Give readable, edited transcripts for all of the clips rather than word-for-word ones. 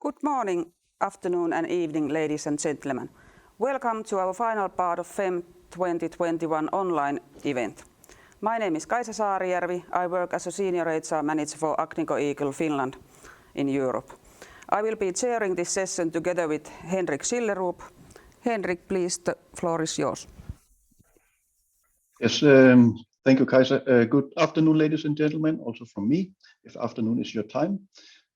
Good morning, afternoon and evening, ladies and gentlemen. Welcome to our final part of FEM 2021 online event. My name is Kaisa Saarijärvi. I work as a Senior HR Manager for Agnico Finland in Europe. I will be chairing this session together with Henrik Schillerup. Henrik, please, the floor is yours. Yes, thank you, Kaisa. Good afternoon, ladies and gentlemen, also from me, if afternoon is your time.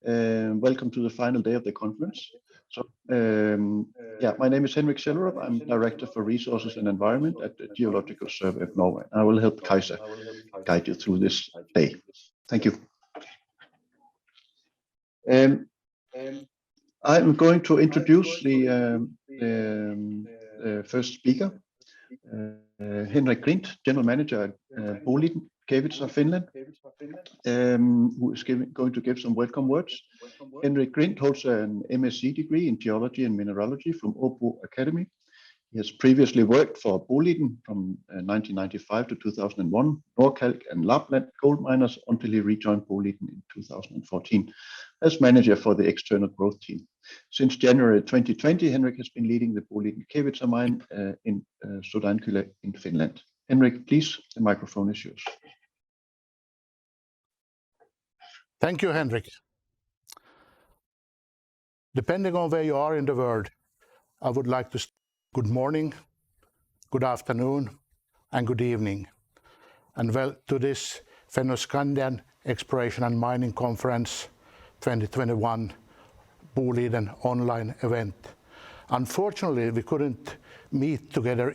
Welcome to the final day of the conference. So, my name is Henrik Schillerup. I'm Director for Resources and Environment at the Geological Survey of Norway. I will help Kaisa guide you through this day. Thank you. I'm going to introduce the first speaker, Henrik Grint, General Manager at Boliden Finland, who is going to give some welcome words. Henrik Grint holds an MSc degree in Geology and Mineralogy from Åbo Academy. He has previously worked for Boliden from 1995 to 2001, Nordkalk and Lapland gold miners until he rejoined Boliden in 2014 as manager for the external growth team. Since January 2020, Henrik has been leading the Boliden Kevitsa mine in Sodankylä in Finland. Henrik, please, the microphone is yours. Thank you, Henrik. Depending on where you are in the world, I would like to good morning, good afternoon, and good evening, and well to this Fennoscandian Exploration and Mining Conference 2021 Boliden Online event. Unfortunately, we couldn't meet together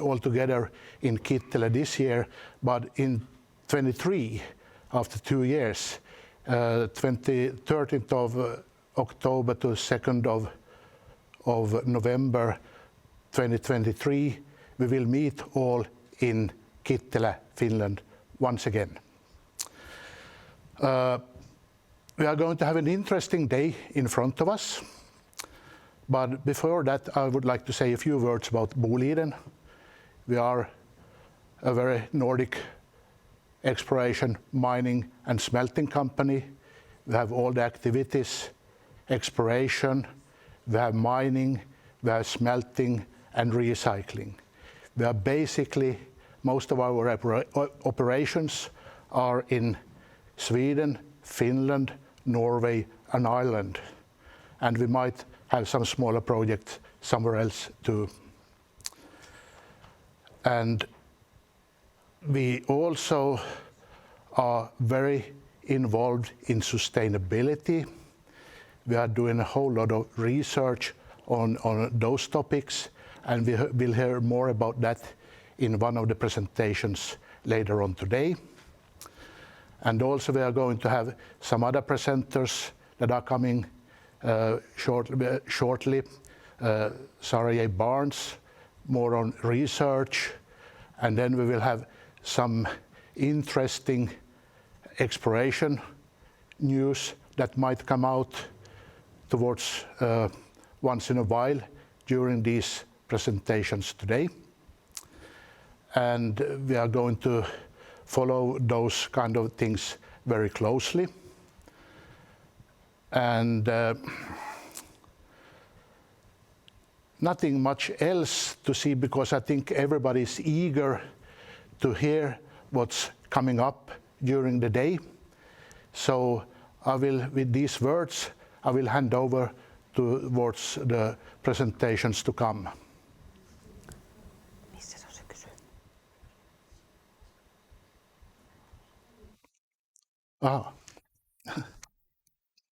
all together in Kittilä this year, but in 23, after 2 years, 13th of October to 2nd of November 2023, we will meet all in Kittilä, Finland once again. We are going to have an interesting day in front of us, but before that I would like to say a few words about Boliden. We are a very Nordic exploration, mining and smelting company. We have all the activities, exploration, we have mining, we have smelting and recycling. We are basically, most of our operations are in Sweden, Finland, Norway and Ireland. And we might have some smaller projects somewhere else too. And we also are very involved in sustainability. We are doing a whole lot of research on those topics, and we will hear more about that in one of the presentations later on today. And also we are going to have some other presenters that are coming shortly. Sarah J. Barnes, more on research, and then we will have some interesting exploration news that might come out towards once in a while during these presentations today. And we are going to follow those kind of things very closely. And nothing much else to see, because I think everybody is eager to hear what's coming up during the day. So I will, with these words, I will hand over towards the presentations to come.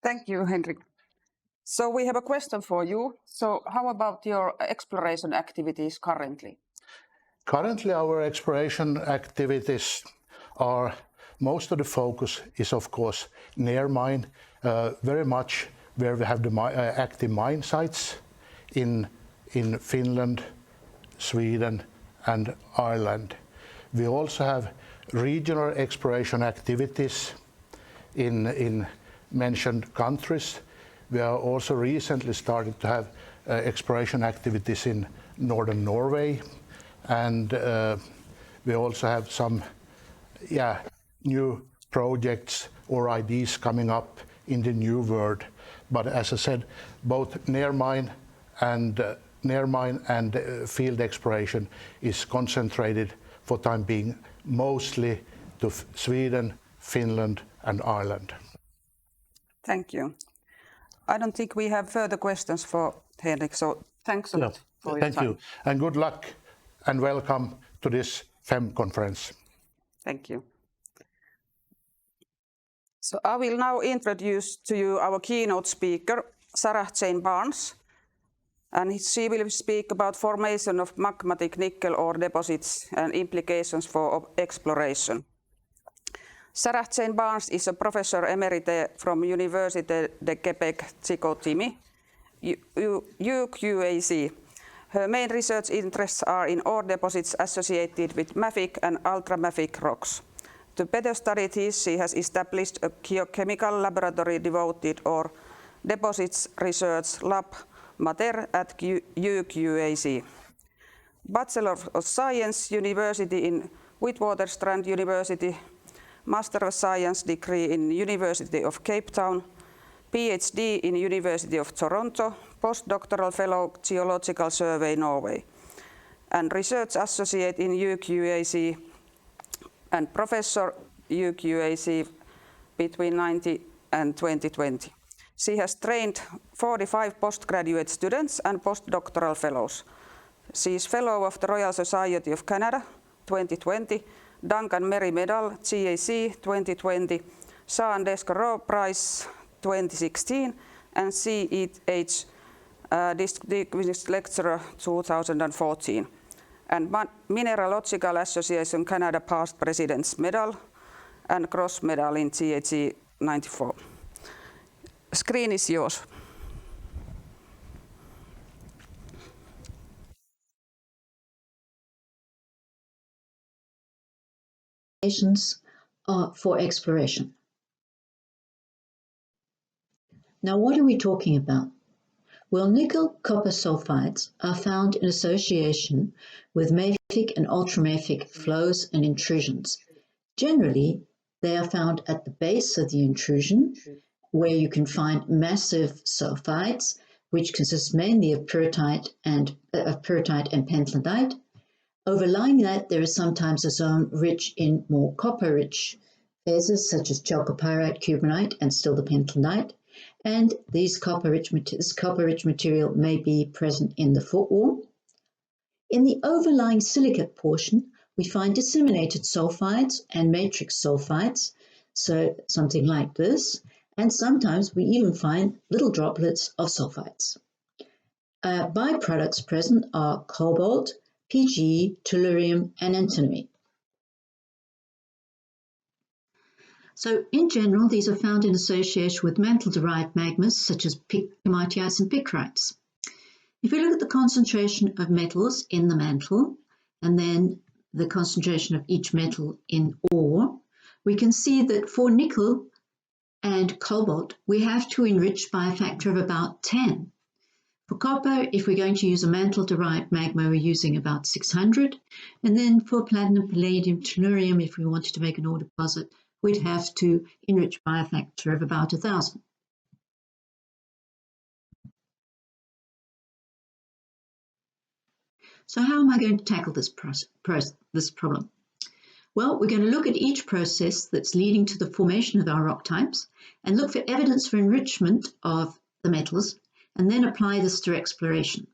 Thank you, Henrik. So we have a question for you. So how about your exploration activities currently? Currently, our exploration activities are, most of the focus is of course near mine, very much where we have the active mine sites in Finland, Sweden and Ireland. We also have regional exploration activities in mentioned countries. We are also recently started to have exploration activities in northern Norway, and we also have some new projects or ideas coming up in the new world. But as I said, both near mine and field exploration is concentrated for time being mostly to Sweden, Finland and Ireland. Thank you. I don't think we have further questions for Henrik, so thanks a lot for your time. Thank you, and good luck and welcome to this FEM conference. Thank you. So I will now introduce to you our keynote speaker, Sarah Jane Barnes, and she will speak about formation of magmatic nickel ore deposits and implications for exploration. Sarah Jane Barnes is a professor emerita from Université de Québec Chicoutimi, UQAC. Her main research interests are in ore deposits associated with mafic and ultramafic rocks. To better study this, she has established a geochemical laboratory devoted ore deposits research lab Mater at UQAC. Bachelor of Science University in Witwatersrand University, Master of Science degree in University of Cape Town, PhD in University of Toronto, postdoctoral fellow Geological Survey Norway, and research associate in UQAC and professor UQAC between 19 and 2020. She has trained 45 postgraduate students and postdoctoral fellows. She is fellow of the Royal Society of Canada 2020, Duncan Merry Medal, GAC 2020, Jean Descarreau Prize 2016, and CEH Distinguished Lecturer 2014, and Mineralogical Association Canada Past President's Medal and Cross Medal in GAC 94. Screen is yours. For exploration. Now, what are we talking about? Well, nickel-copper sulfides are found in association with mafic and ultramafic flows and intrusions. Generally, they are found at the base of the intrusion, where you can find massive sulfides, which consist mainly of pyrrhotite and pentlandite. Overlying that, there is sometimes a zone rich in more copper-rich phases, such as chalcopyrite, cubanite, and still the pentlandite. And this copper-rich material may be present in the footwall. In the overlying silicate portion, we find disseminated sulfides and matrix sulfides, so something like this. And sometimes we even find little droplets of sulfides. Byproducts present are cobalt, PG, tellurium, and antimony. So in general, these are found in association with mantle-derived magmas such as pegmatites and picrites. If we look at the concentration of metals in the mantle and then the concentration of each metal in ore, we can see that for nickel and cobalt, we have to enrich by a factor of about 10. For copper, if we're going to use a mantle-derived magma, we're using about 600. And then for platinum, palladium, tellurium, if we wanted to make an ore deposit, we'd have to enrich by a factor of about 1,000. So how am I going to tackle this problem? Well, we're going to look at each process that's leading to the formation of our rock types and look for evidence for enrichment of the metals, and then apply this to exploration.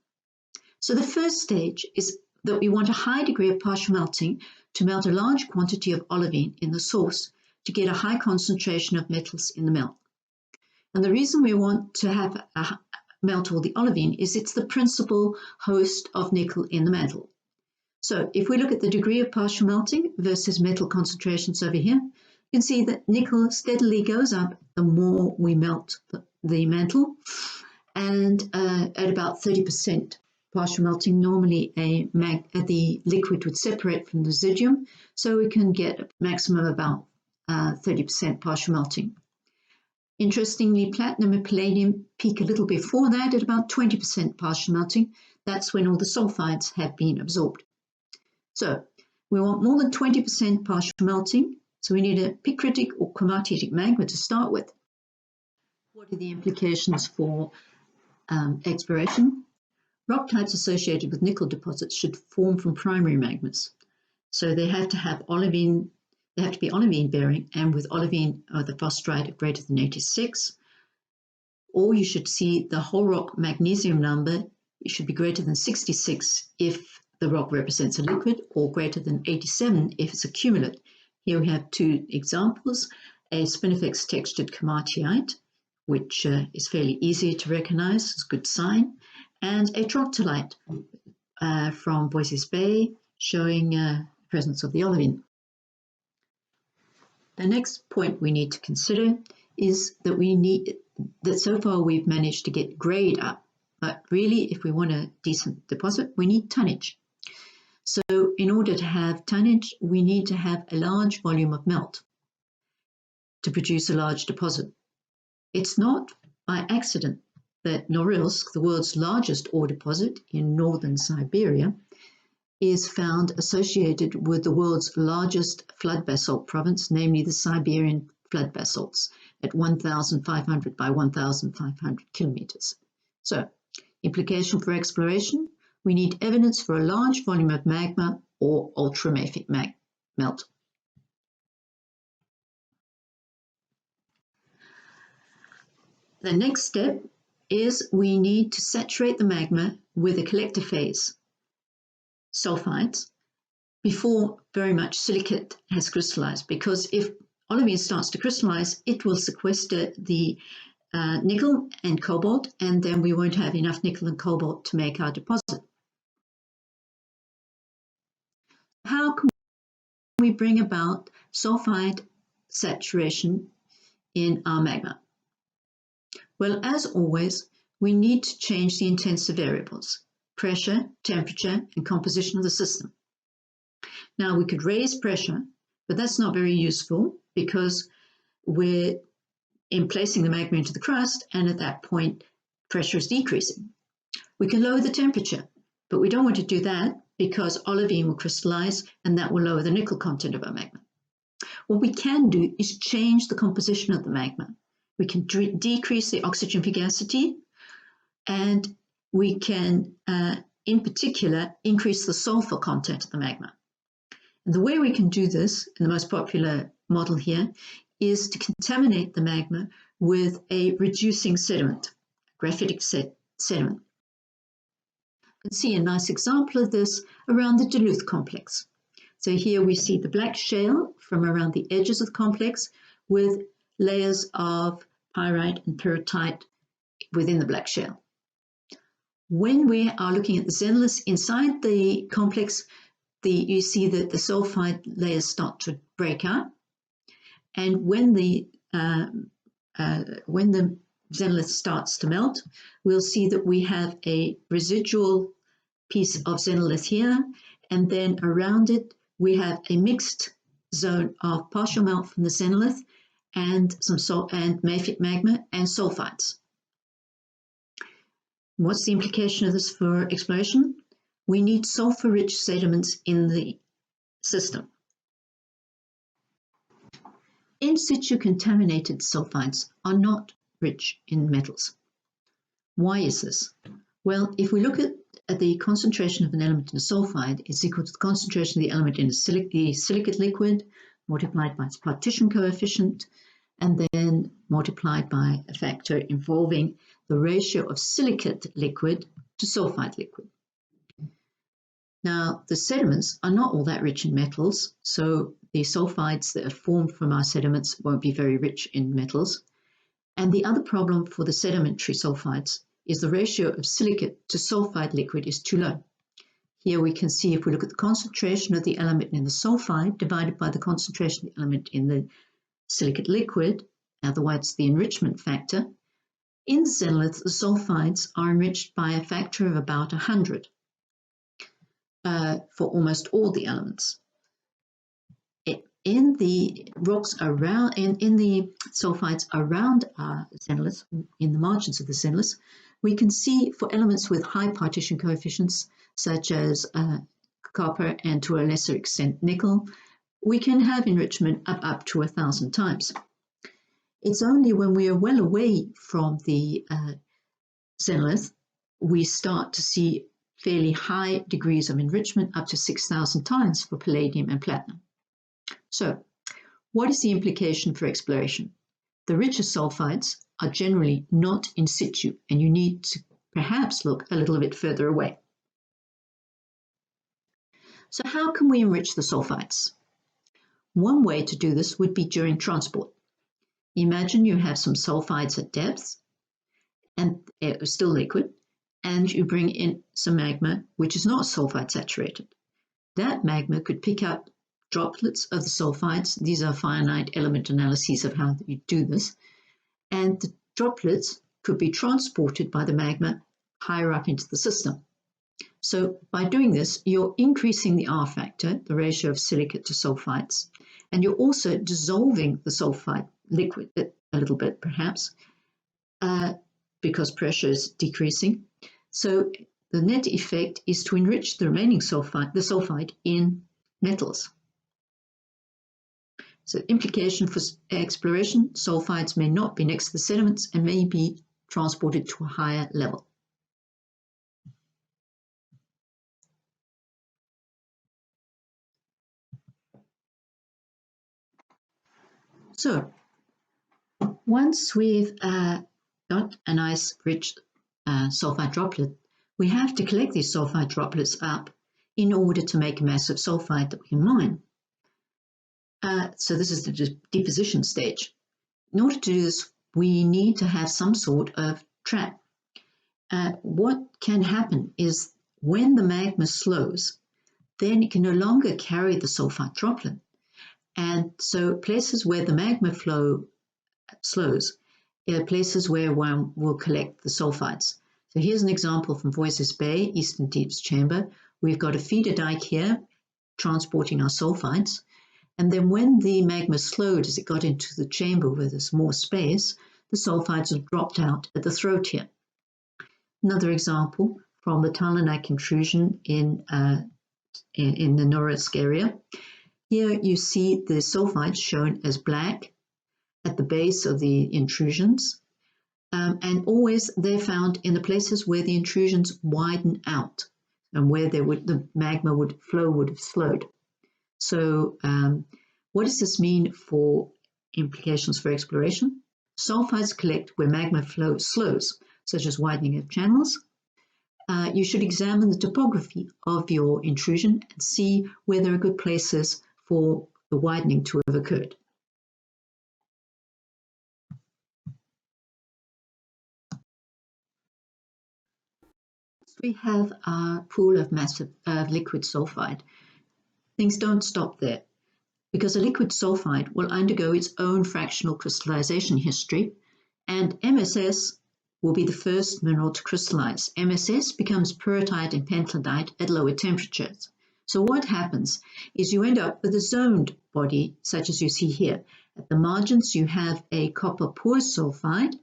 So the first stage is that we want a high degree of partial melting to melt a large quantity of olivine in the source to get a high concentration of metals in the melt. And the reason we want to have melt all the olivine is it's the principal host of nickel in the mantle. So if we look at the degree of partial melting versus metal concentrations over here, you can see that nickel steadily goes up the more we melt the mantle. And at about 30% partial melting, normally the liquid would separate from the residuum, so we can get a maximum of about 30% partial melting. Interestingly, platinum and palladium peak a little before that at about 20% partial melting. That's when all the sulfides have been absorbed. So we want more than 20% partial melting, so we need a picritic or chromatic magma to start with. What are the implications for exploration? Rock types associated with nickel deposits should form from primary magmas. So they have to have olivine, they have to be olivine bearing and with olivine or the phosphorite of greater than 86. Or you should see the whole rock magnesium number, it should be greater than 66 if the rock represents a liquid, or greater than 87 if it's a cumulate. Here we have two examples, a spinifex textured komatiite, which is fairly easy to recognize, it's a good sign, and a troctolite from Voisey's Bay, showing presence of the olivine. The next point we need to consider is that so far we've managed to get grade up, but really if we want a decent deposit, we need tonnage. So in order to have tonnage, we need to have a large volume of melt to produce a large deposit. It's not by accident that Norilsk, the world's largest ore deposit in northern Siberia, is found associated with the world's largest flood basalt province, namely the Siberian flood basalts at 1,500 by 1,500 kilometers. So, implication for exploration, we need evidence for a large volume of magma or ultramafic melt. The next step is we need to saturate the magma with a collector phase, sulfides, before very much silicate has crystallized, because if olivine starts to crystallize, it will sequester the nickel and cobalt, and then we won't have enough nickel and cobalt to make our deposit. How can we bring about sulfide saturation in our magma? Well, as always, we need to change the intensive variables: pressure, temperature, and composition of the system. Now, we could raise pressure, but that's not very useful because we're placing the magma into the crust, and at that point, pressure is decreasing. We can lower the temperature, but we don't want to do that because olivine will crystallize, and that will lower the nickel content of our magma. What we can do is change the composition of the magma. We can decrease the oxygen fugacity, and we can, in particular, increase the sulfur content of the magma. And the way we can do this, and the most popular model here, is to contaminate the magma with a reducing sediment, graphitic sediment. You can see a nice example of this around the Duluth complex. So here we see the black shale from around the edges of the complex with layers of pyrite and pyrrhotite within the black shale. When we are looking at the xenoliths inside the complex, you see that the sulfide layers start to break up, and when the xenolith starts to melt, we'll see that we have a residual piece of xenolith here, and then around it we have a mixed zone of partial melt from the xenolith and some mafic magma and sulfides. What's the implication of this for exploration? We need sulfur-rich sediments in the system. In situ contaminated sulfides are not rich in metals. Why is this? Well, if we look at the concentration of an element in a sulfide, it's equal to the concentration of the element in the silicate liquid multiplied by its partition coefficient, and then multiplied by a factor involving the ratio of silicate liquid to sulfide liquid. Now, the sediments are not all that rich in metals, so the sulfides that are formed from our sediments won't be very rich in metals. And the other problem for the sedimentary sulfides is the ratio of silicate to sulfide liquid is too low. Here we can see, if we look at the concentration of the element in the sulfide divided by the concentration of the element in the silicate liquid, otherwise the enrichment factor, in the xenolith, the sulfides are enriched by a factor of about 100 for almost all the elements. In the rocks around, in the sulfides around our xenoliths, in the margins of the xenoliths, we can see for elements with high partition coefficients, such as copper and to a lesser extent nickel, we can have enrichment of up to 1,000 times. It's only when we are well away from the xenolith we start to see fairly high degrees of enrichment, up to 6,000 times for palladium and platinum. So, what is the implication for exploration? The richer sulfides are generally not in situ, and you need to perhaps look a little bit further away. So how can we enrich the sulfides? One way to do this would be during transport. Imagine you have some sulfides at depth, and it's still liquid, and you bring in some magma which is not sulfide saturated. That magma could pick up droplets of the sulfides. These are finite element analyses of how you do this. And the droplets could be transported by the magma higher up into the system. So by doing this, you're increasing the R factor, the ratio of silicate to sulfides, and you're also dissolving the sulfide liquid a little bit, perhaps, because pressure is decreasing. So the net effect is to enrich the remaining sulfide in metals. So implication for exploration, sulfides may not be next to the sediments and may be transported to a higher level. So once we've got a nice rich sulfide droplet, we have to collect these sulfide droplets up in order to make a massive sulfide that we can mine. So this is the deposition stage. In order to do this, we need to have some sort of trap. What can happen is when the magma slows, then it can no longer carry the sulfide droplet. And so places where the magma flow slows are places where one will collect the sulfides. So here's an example from Voisey's Bay, Eastern Deeps Chamber. We've got a feeder dike here transporting our sulfides. And then when the magma slowed as it got into the chamber where there's more space, the sulfides have dropped out at the throat here. Another example from the Talanak intrusion in the Norilsk area. Here you see the sulfides shown as black at the base of the intrusions. And always they're found in the places where the intrusions widen out and where the magma would have slowed. So what does this mean for implications for exploration? Sulfides collect where magma flow slows, such as widening of channels. You should examine the topography of your intrusion and see where there are good places for the widening to have occurred. We have our pool of liquid sulfide. Things don't stop there, because a liquid sulfide will undergo its own fractional crystallization history, and MSS will be the first mineral to crystallize. MSS becomes pyrrhotite and pentlandite at lower temperatures. So what happens is you end up with a zoned body, such as you see here. At the margins, you have a copper poor sulfide,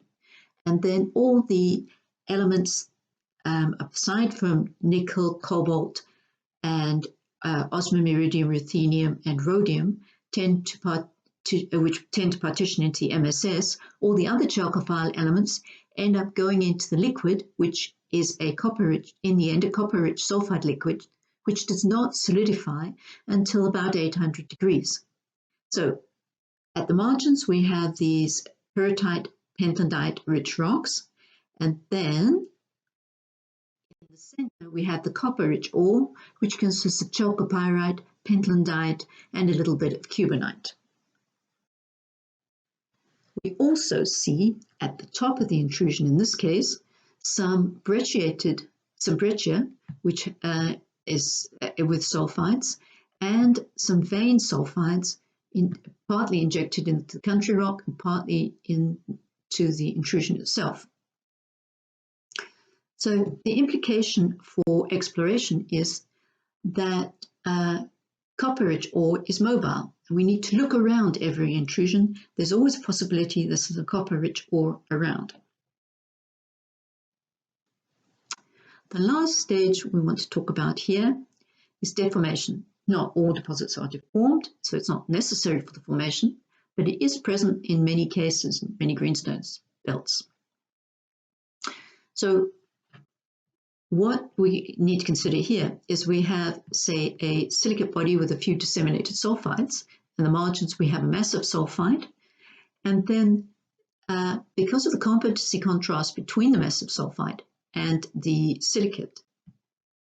and then all the elements aside from nickel, cobalt, and osmium, iridium, ruthenium, and rhodium, which tend to partition into the MSS. All the other chalcophile elements end up going into the liquid, which is a copper-rich sulfide liquid, which does not solidify until about 800 degrees. So at the margins, we have these pyrrhotite, pentlandite-rich rocks, and then in the center, we have the copper-rich ore, which consists of chalcopyrite, pentlandite, and a little bit of cubonite. We also see at the top of the intrusion, in this case, some breccia, which is with sulfides, and some vein sulfides, partly injected into the country rock and partly into the intrusion itself. So the implication for exploration is that copper-rich ore is mobile. We need to look around every intrusion. There's always a possibility this is a copper-rich ore around. The last stage we want to talk about here is deformation. Not all deposits are deformed, so it's not necessary for the formation, but it is present in many cases, many greenstones belts. So what we need to consider here is we have, say, a silicate body with a few disseminated sulfides. In the margins, we have a massive sulfide. And then because of the competency contrast between the massive sulfide and the silicate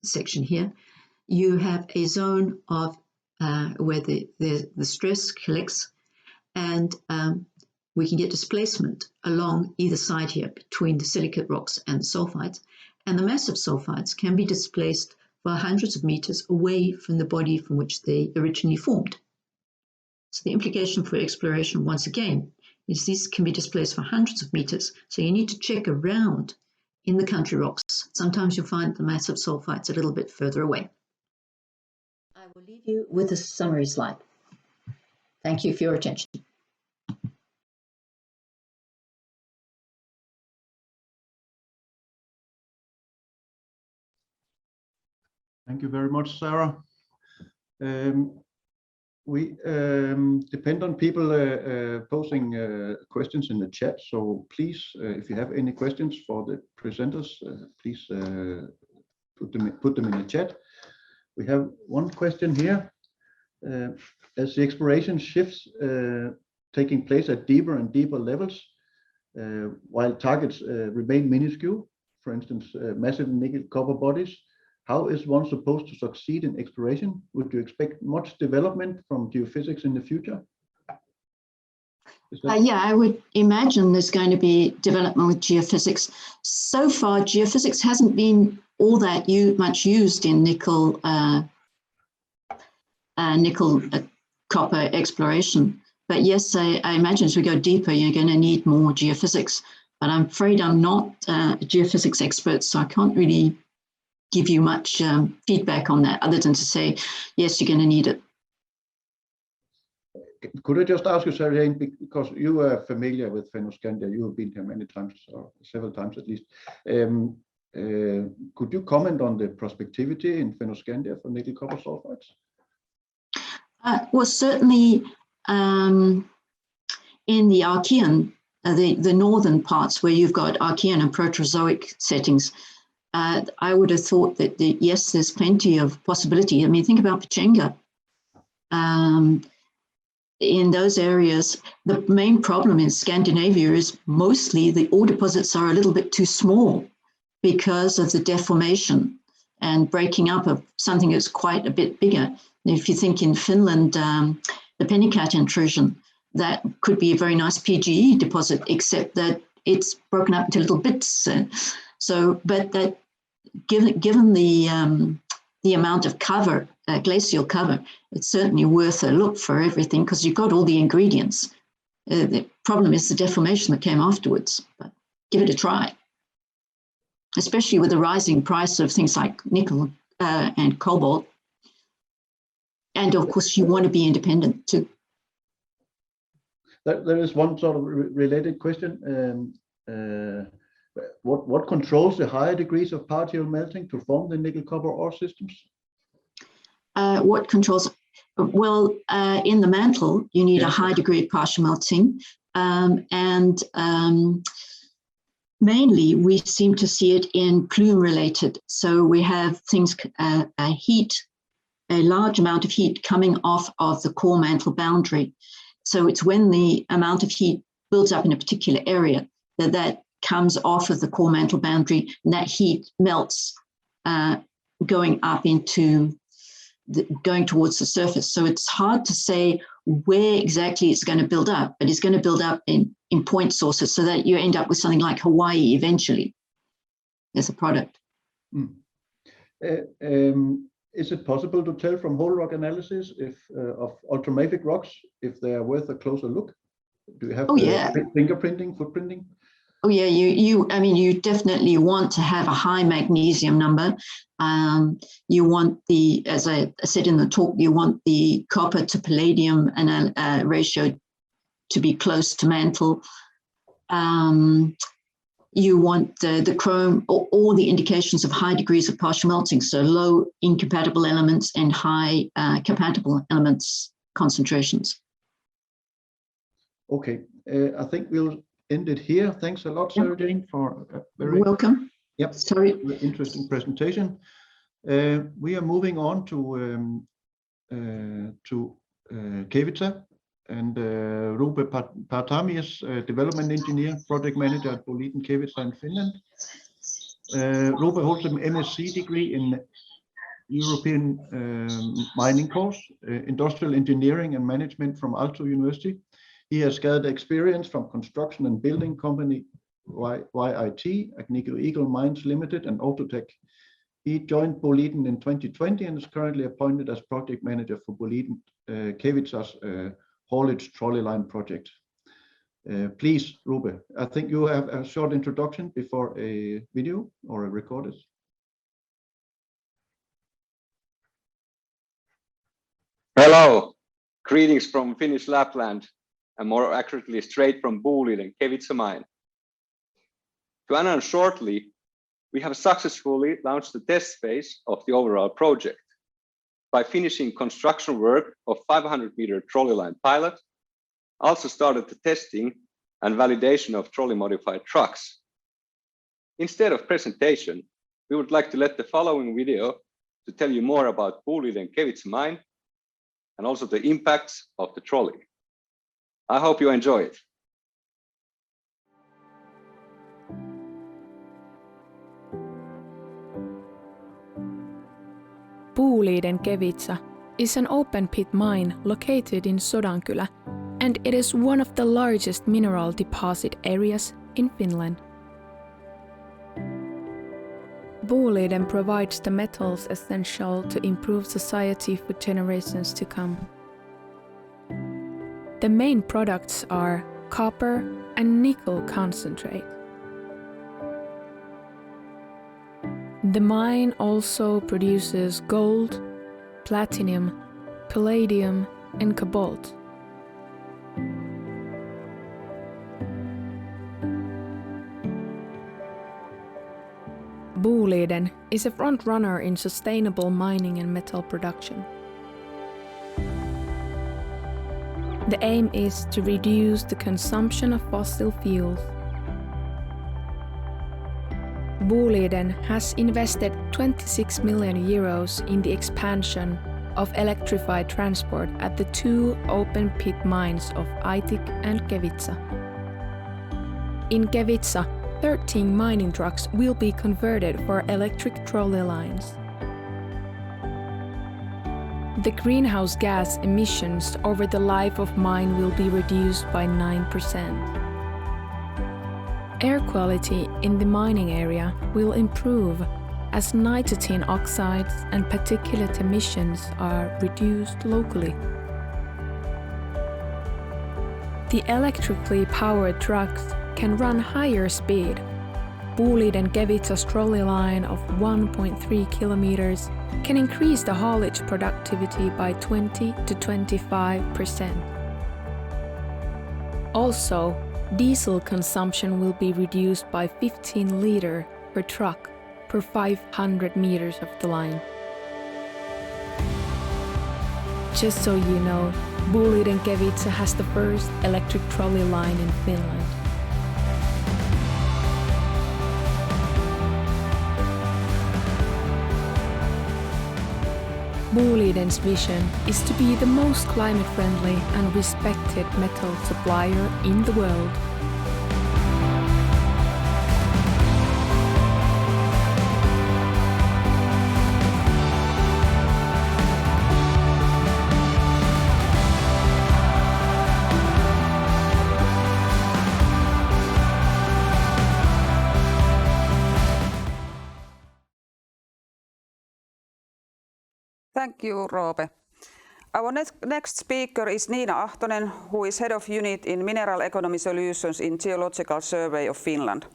section here, you have a zone of where the stress collects, and we can get displacement along either side here between the silicate rocks and the sulfides. And the massive sulfides can be displaced for hundreds of meters away from the body from which they originally formed. So the implication for exploration, once again, is these can be displaced for hundreds of meters. So you need to check around in the country rocks. Sometimes you'll find the massive sulfides a little bit further away. I will leave you with a summary slide. Thank you for your attention. Thank you very much, Sarah. We depend on people posing questions in the chat. So please, if you have any questions for the presenters, please put them in the chat. We have one question here. As the exploration shifts taking place at deeper and deeper levels, while targets remain minuscule, for instance, massive nickel copper bodies, how is one supposed to succeed in exploration? Would you expect much development from geophysics in the future? Yeah, I would imagine there's going to be development with geophysics. So far, geophysics hasn't been all that much used in nickel copper exploration. But yes, I imagine as we go deeper, you're going to need more geophysics. But I'm afraid I'm not a geophysics expert, so I can't really give you much feedback on that, other than to say, yes, you're going to need it. Could I just ask you, Sarah, because you are familiar with Fennoscandian, you have been here many times, or several times at least. Could you comment on the prospectivity in Fennoscandian for nickel copper sulfides? Well, certainly in the Archean, the northern parts where you've got Archean and Proterozoic settings, I would have thought that, yes, there's plenty of possibility. I mean, think about Pechenga. In those areas, the main problem in Scandinavia is mostly the ore deposits are a little bit too small because of the deformation and breaking up of something that's quite a bit bigger. If you think in Finland, the Pennicat intrusion, that could be a very nice PGE deposit, except that it's broken up into little bits. But that given the amount of cover, glacial cover, it's certainly worth a look for everything because you've got all the ingredients. The problem is the deformation that came afterwards, but give it a try, especially with the rising price of things like nickel and cobalt. And of course, you want to be independent too. There is one sort of related question. What controls the higher degrees of partial melting to form the nickel copper ore systems? What controls? Well, in the mantle, you need a high degree of partial melting, and mainly we seem to see it in plume related. So we have things, a large amount of heat coming off of the core mantle boundary. So it's when the amount of heat builds up in a particular area that comes off of the core mantle boundary, and that heat melts going up into going towards the surface. So it's hard to say where exactly it's going to build up, but it's going to build up in point sources so that you end up with something like Hawaii eventually as a product. Is it possible to tell from whole rock analysis if of ultramafic rocks if they are worth a closer look? Do you have fingerprinting, footprinting? Oh yeah, you definitely want to have a high magnesium number. You want as I said in the talk, you want the copper to palladium ratio to be close to mantle. You want the chrome, or all the indications of high degrees of partial melting, so low incompatible elements and high compatible elements concentrations. Okay, I think we'll end it here. Thanks a lot, Sarah Jane, for a very Welcome. Yep. Sorry. Interesting presentation. We are moving on to Kevitsa, and Rupe Partamias, development engineer, project manager at Boliden Kevitsa in Finland. Rupe holds an MSc degree in European mining course, industrial engineering and management from Aalto University. He has gathered experience from construction and building company YIT, Agnico Eagle Mines Limited, and Autotech. He joined Boliden in 2020 and is currently appointed as project manager for Boliden Kevitsa's haulage trolley line project. Please, Rupe, I think you have a short introduction before a video or a recorded. Hello, greetings from Finnish Lapland, and more accurately straight from Boliden Kevitsa mine. To announce shortly, we have successfully launched the test phase of the overall project by finishing construction work of 500-meter trolley line pilot, also started the testing and validation of trolley modified trucks. Instead of presentation, we would like to let the following video to tell you more about Boliden Kevitsa mine and also the impacts of the trolley. I hope you enjoy it. Boliden Kevitsa is an open-pit mine located in Sodankylä, and it is one of the largest mineral deposit areas in Finland. Boliden provides the metals essential to improve society for generations to come. The main products are copper and nickel concentrate. The mine also produces gold, platinum, palladium, and cobalt. Boliden is a front-runner in sustainable mining and metal production. The aim is to reduce the consumption of fossil fuels. Boliden has invested 26 million euros in the expansion of electrified transport at the two open-pit mines of Aitik and Kevitsa. In Kevitsa, 13 mining trucks will be converted for electric trolley lines. The greenhouse gas emissions over the life of mine will be reduced by 9%. Air quality in the mining area will improve as nitrogen oxides and particulate emissions are reduced locally. The electrically powered trucks can run higher speed. Boliden Kevitsa's trolley line of 1.3 kilometers can increase the haulage productivity by 20 to 25%. Also, diesel consumption will be reduced by 15 liters per truck per 500 meters of the line. Just so you know, Boliden Kevitsa has the first electric trolley line in Finland. Boliden's vision is to be the most climate-friendly and respected metal supplier in the world. Thank you, Roope. Our next speaker is Niina Ahtonen, who is Head of Unit in Mineral Economy Solutions in Geological Survey of Finland.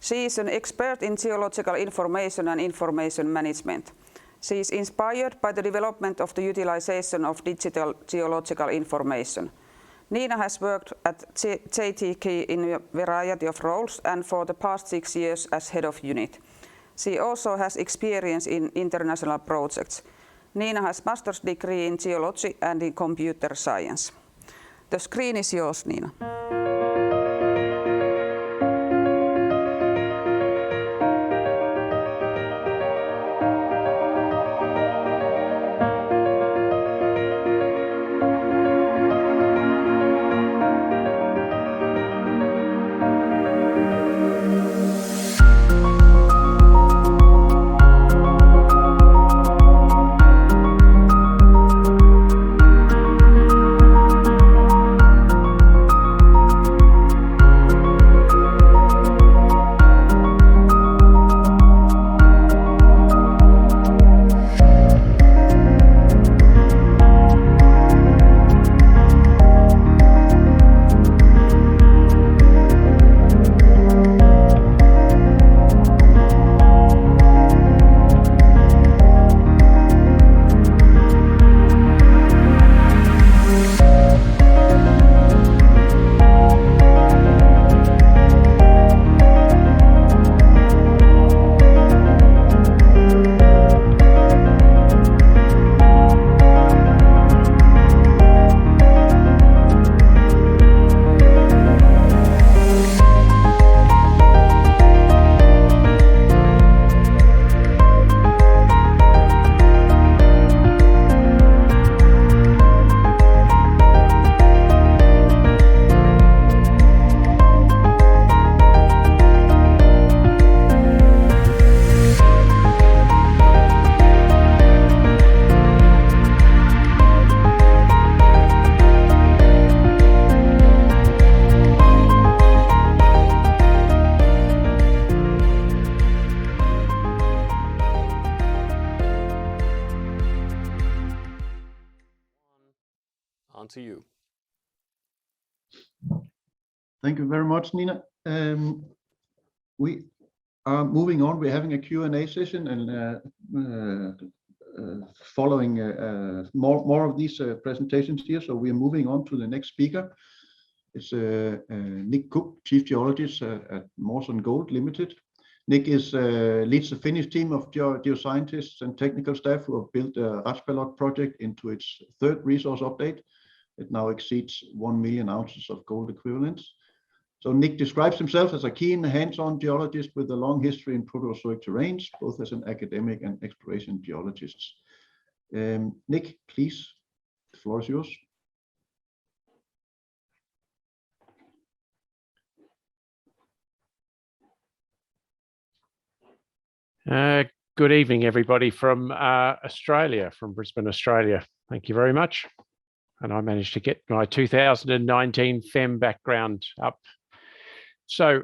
She is an expert in geological information and information management. She is inspired by the development of the utilization of digital geological information. Niina has worked at JTK in a variety of roles and for the past 6 years as Head of Unit. She also has experience in international projects. Niina has master's degree in geology and in computer science. The screen is yours, Nina. On to you. Thank you very much, Nina. We are moving on. We're having a Q&A session and following more of these presentations here. So we're moving on to the next speaker. It's Nick Cook, Chief Geologist at Mawson Gold Limited. Nick leads the Finnish team of geoscientists and technical staff who have built the Ratspalot project into its third resource update. It now exceeds 1 million ounces of gold equivalents. So Nick describes himself as a keen, hands-on geologist with a long history in Proterozoic terrains, both as an academic and exploration geologist. Nick, please, the floor is yours. Good evening, everybody from Australia, from Brisbane, Australia. Thank you very much. And I managed to get my 2019 FEM background up. So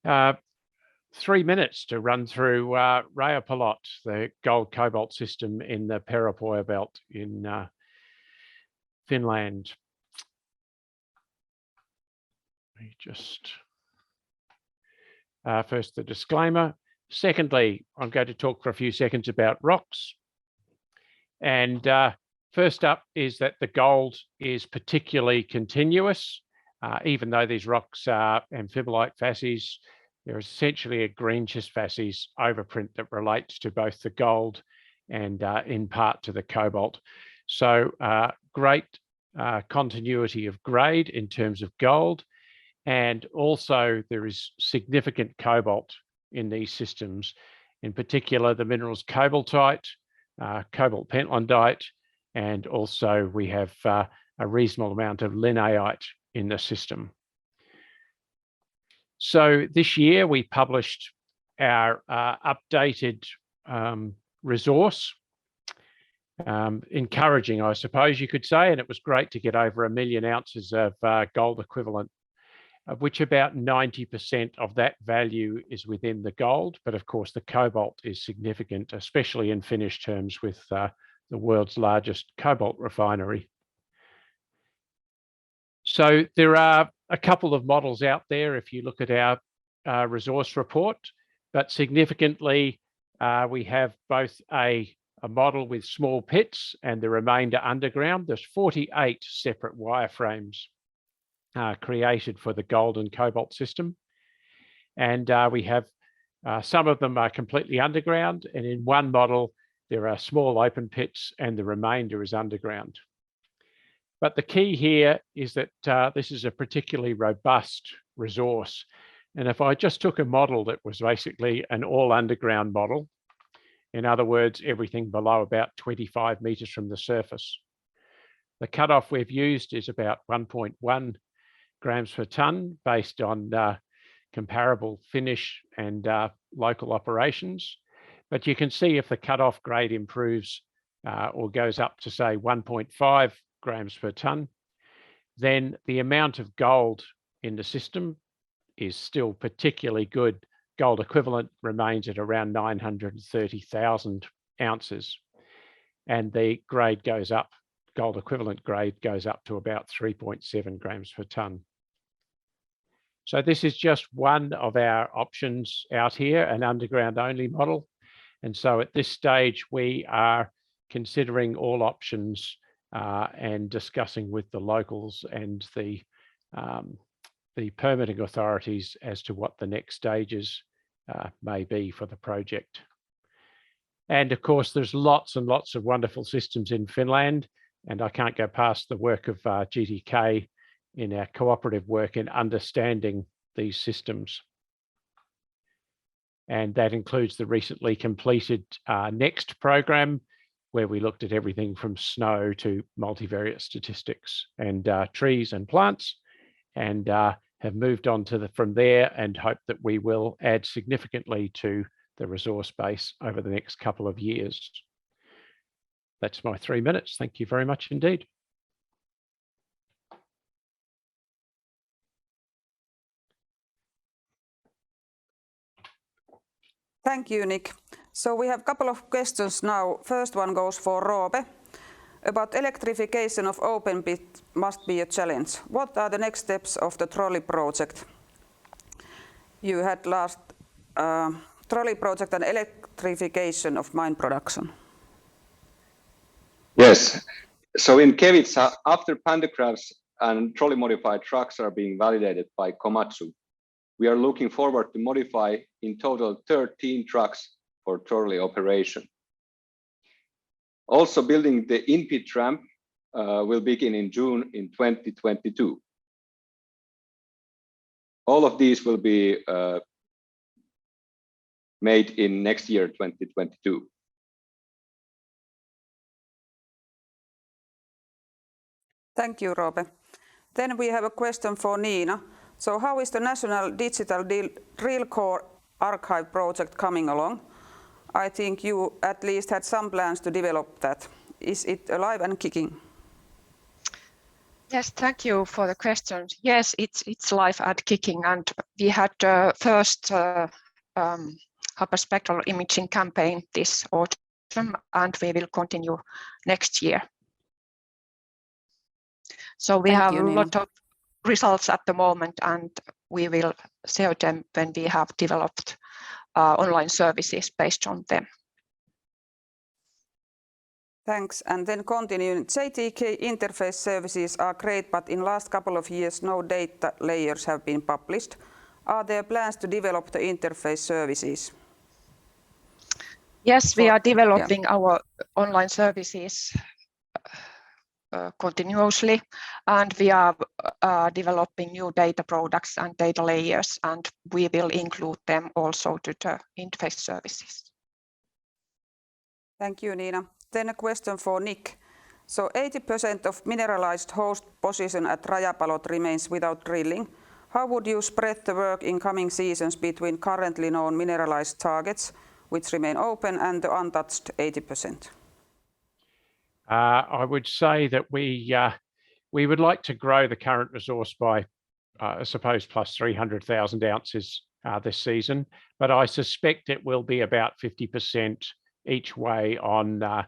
3 minutes to run through Ratspalot, the gold cobalt system in the Peräpohja belt in Finland. Just first the disclaimer. Secondly, I'm going to talk for a few seconds about rocks. And first up is that the gold is particularly continuous. Even though these rocks are amphibolite facies, there is essentially a green schist facies overprint that relates to both the gold and in part to the cobalt. So great continuity of grade in terms of gold. And also there is significant cobalt in these systems, in particular the minerals cobaltite, cobalt pentlandite, and also we have a reasonable amount of lineite in the system. So this year we published our updated resource, encouraging, I suppose you could say, and it was great to get over 1 million ounces of gold equivalent, of which about 90% of that value is within the gold. But of course, the cobalt is significant, especially in Finnish terms with the world's largest cobalt refinery. So there are a couple of models out there if you look at our resource report, but significantly, we have both a model with small pits and the remainder underground. There's 48 separate wireframes created for the gold and cobalt system. And we have some of them are completely underground, and in one model, there are small open pits and the remainder is underground. But the key here is that this is a particularly robust resource. And if I just took a model that was basically an all underground model, in other words, everything below about 25 meters from the surface, the cutoff we've used is about 1.1 grams per ton based on comparable Finnish and local operations. But you can see if the cutoff grade improves or goes up to say 1.5 grams per ton, then the amount of gold in the system is still particularly good. Gold equivalent remains at around 930,000 ounces, and the grade goes up. Gold equivalent grade goes up to about 3.7 grams per ton. So this is just one of our options out here, an underground only model. And so at this stage, we are considering all options and discussing with the locals and the permitting authorities as to what the next stages may be for the project. And of course, there's lots and lots of wonderful systems in Finland, and I can't go past the work of GTK in our cooperative work in understanding these systems. And that includes the recently completed NEXT program, where we looked at everything from snow to multivariate statistics and trees and plants, and have moved on to from there and hope that we will add significantly to the resource base over the next couple of years. That's my 3 minutes. Thank you very much indeed. Thank you, Nick. So we have a couple of questions now. First one goes for Roope. About electrification of open pit must be a challenge. What are the next steps of the trolley project? You had last trolley project and electrification of mine production. Yes. So in Kevitsa, after pantographs and trolley modified trucks are being validated by Komatsu, we are looking forward to modify in total 13 trucks for trolley operation. Also, building the in-pit ramp will begin in June in 2022. All of these will be made in next year, 2022. Thank you, Roope. Then we have a question for Nina. So how is the National Digital Drill Core Archive project coming along? I think you at least had some plans to develop that. Is it alive and kicking? Yes, thank you for the question. Yes, it's live and kicking, and we had first hyperspectral imaging campaign this autumn, and we will continue next year. So we have a lot of results at the moment, and we will share them when we have developed online services based on them. Thanks. And then continuing, JTK interface services are great, but in last couple of years no data layers have been published. Are there plans to develop the interface services? Yes, we are developing our online services continuously, and we are developing new data products and data layers, and we will include them also to the interface services. Thank you, Nina. Then a question for Nick. So 80% of mineralized host position at Rajapalot remains without drilling. How would you spread the work in coming seasons between currently known mineralized targets, which remain open, and the untouched 80%? I would say that we would like to grow the current resource by, I suppose, plus 300,000 ounces this season, but I suspect it will be about 50% each way on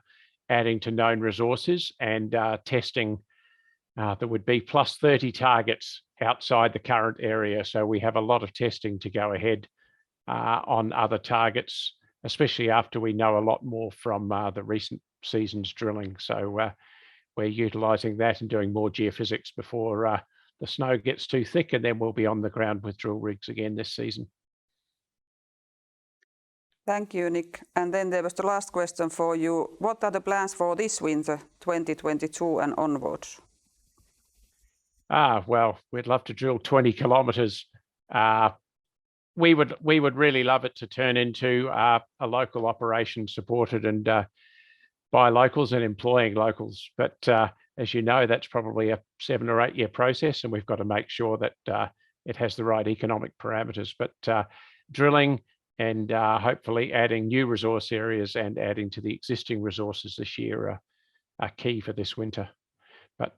adding to known resources and testing. There would be plus 30 targets outside the current area, so we have a lot of testing to go ahead on other targets, especially after we know a lot more from the recent season's drilling. So we're utilising that and doing more geophysics before the snow gets too thick, and then we'll be on the ground with drill rigs again this season. Thank you, Nick. And then there was the last question for you. What are the plans for this winter, 2022 and onwards? Well, we'd love to drill 20 kilometres. We would really love it to turn into a local operation supported and by locals and employing locals. But as you know, that's probably a 7 or 8 year process, and we've got to make sure that it has the right economic parameters. But drilling and hopefully adding new resource areas and adding to the existing resources this year are key for this winter. But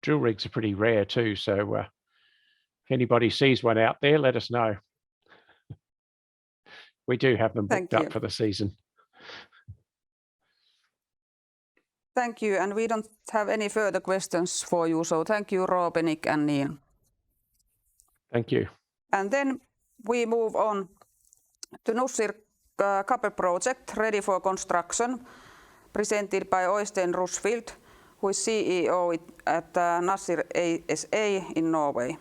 drill rigs are pretty rare too, so if anybody sees one out there, let us know. We do have them booked up for the season. Thank you, and we don't have any further questions for you, so thank you, Roope, Nick and Niina. Thank you. And then we move on to Nussir copper project, ready for construction, presented by Øystein Rusfield, who is CEO at Nussir ASA in Norway.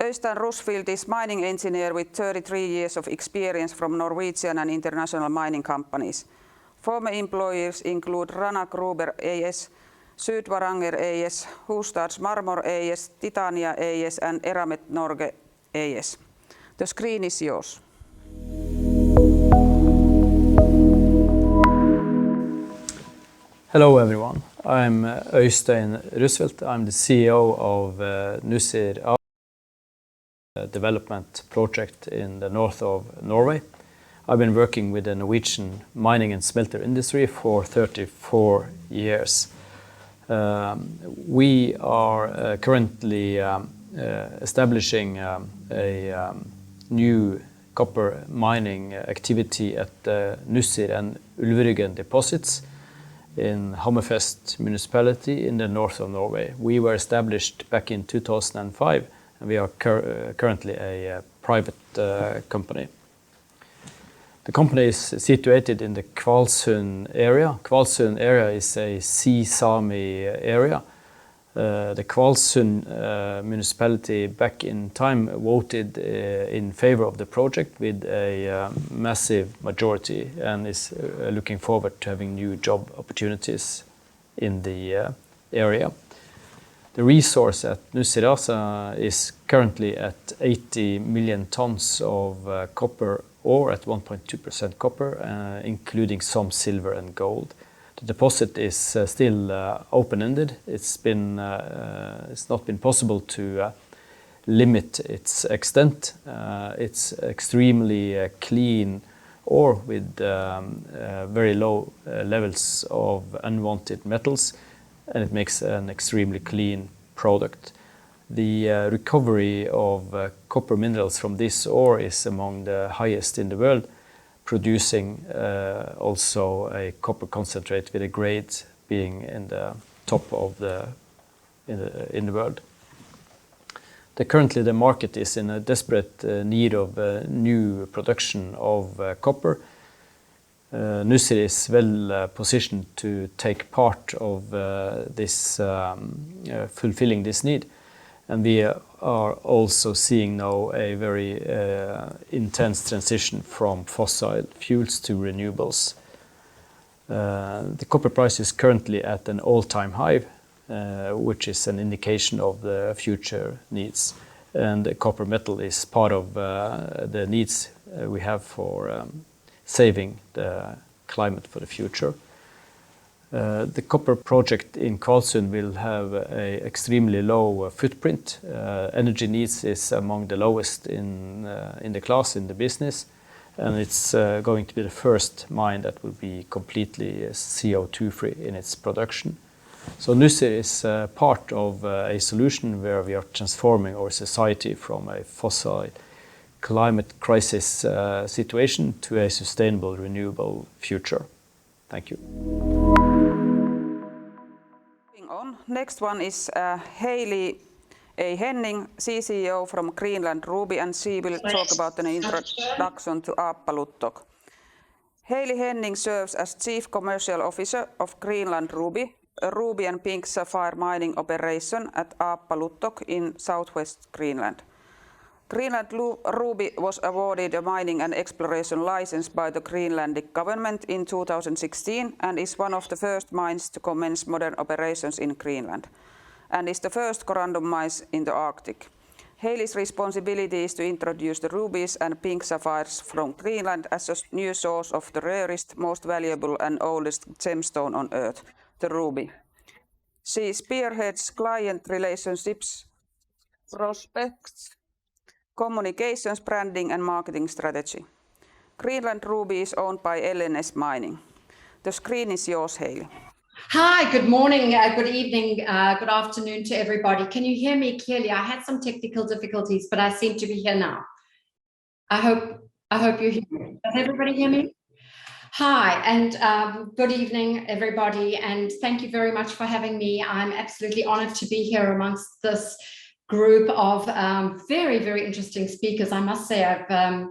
Øystein Rusfield is mining engineer with 33 years of experience from Norwegian and international mining companies. Former employers include Rana Gruber AS, Sydvaranger AS, Husstads Marmor AS, Titania AS and Eramet Norge AS. The screen is yours. Hello everyone, I'm Øystein Rusfield. I'm the CEO of Nussir development project in the north of Norway. I've been working with the Norwegian mining and smelter industry for 34 years. We are currently establishing a new copper mining activity at the Nussir and Ulveryggen deposits in Hammerfest municipality in the north of Norway. We were established back in 2005 and we are currently a private company. The company is situated in the Kvalsund area. Kvalsund area is a Sea Sami area. The Kvalsund municipality back in time voted in favor of the project with a massive majority and is looking forward to having new job opportunities in the area. The resource at Nussir ASA is currently at 80 million tons of copper ore at 1.2% copper, including some silver and gold. The deposit is still open-ended. It's not been possible to limit its extent. It's extremely clean ore with very low levels of unwanted metals, and it makes an extremely clean product. The recovery of copper minerals from this ore is among the highest in the world, producing also a copper concentrate with a grade being in the top of in the world. Currently the market is in a desperate need of new production of copper. Nussir is well positioned to take part of this fulfilling this need, and we are also seeing now a very intense transition from fossil fuels to renewables. The copper price is currently at an all-time high, which is an indication of the future needs, and the copper metal is part of the needs we have for saving the climate for the future. The copper project in Kvalsund will have an extremely low footprint. Energy needs is among the lowest in the class in the business, and it's going to be the first mine that will be completely CO2 free in its production. So Nussir is part of a solution where we are transforming our society from a fossil climate crisis situation to a sustainable, renewable future. Thank you. Next one is Hayley A. Henning, CCO from Greenland Ruby, and she will talk about an introduction to Aappaluttoq. Hayley Henning serves as Chief Commercial Officer of Greenland Ruby, a ruby and pink sapphire mining operation at Aappaluttoq in southwest Greenland. Greenland Ruby was awarded a mining and exploration license by the Greenlandic government in 2016 and is one of the first mines to commence modern operations in Greenland. and is the first corundum mine in the Arctic. Haley's responsibility is to introduce the rubies and pink sapphires from Greenland as a new source of the rarest, most valuable and oldest gemstone on Earth, the ruby. She spearheads client relationships, prospects, communications, branding and marketing strategy. Greenland Ruby is owned by LNS Mining. The screen is yours, Haley. Hi, good morning, good evening, good afternoon to everybody. Can you hear me clearly? I had some technical difficulties, but I seem to be here now. I hope you hear me. Does everybody hear me? Hi, and good evening, everybody, and thank you very much for having me. I'm absolutely honored to be here amongst this group of very, very interesting speakers. I must say I've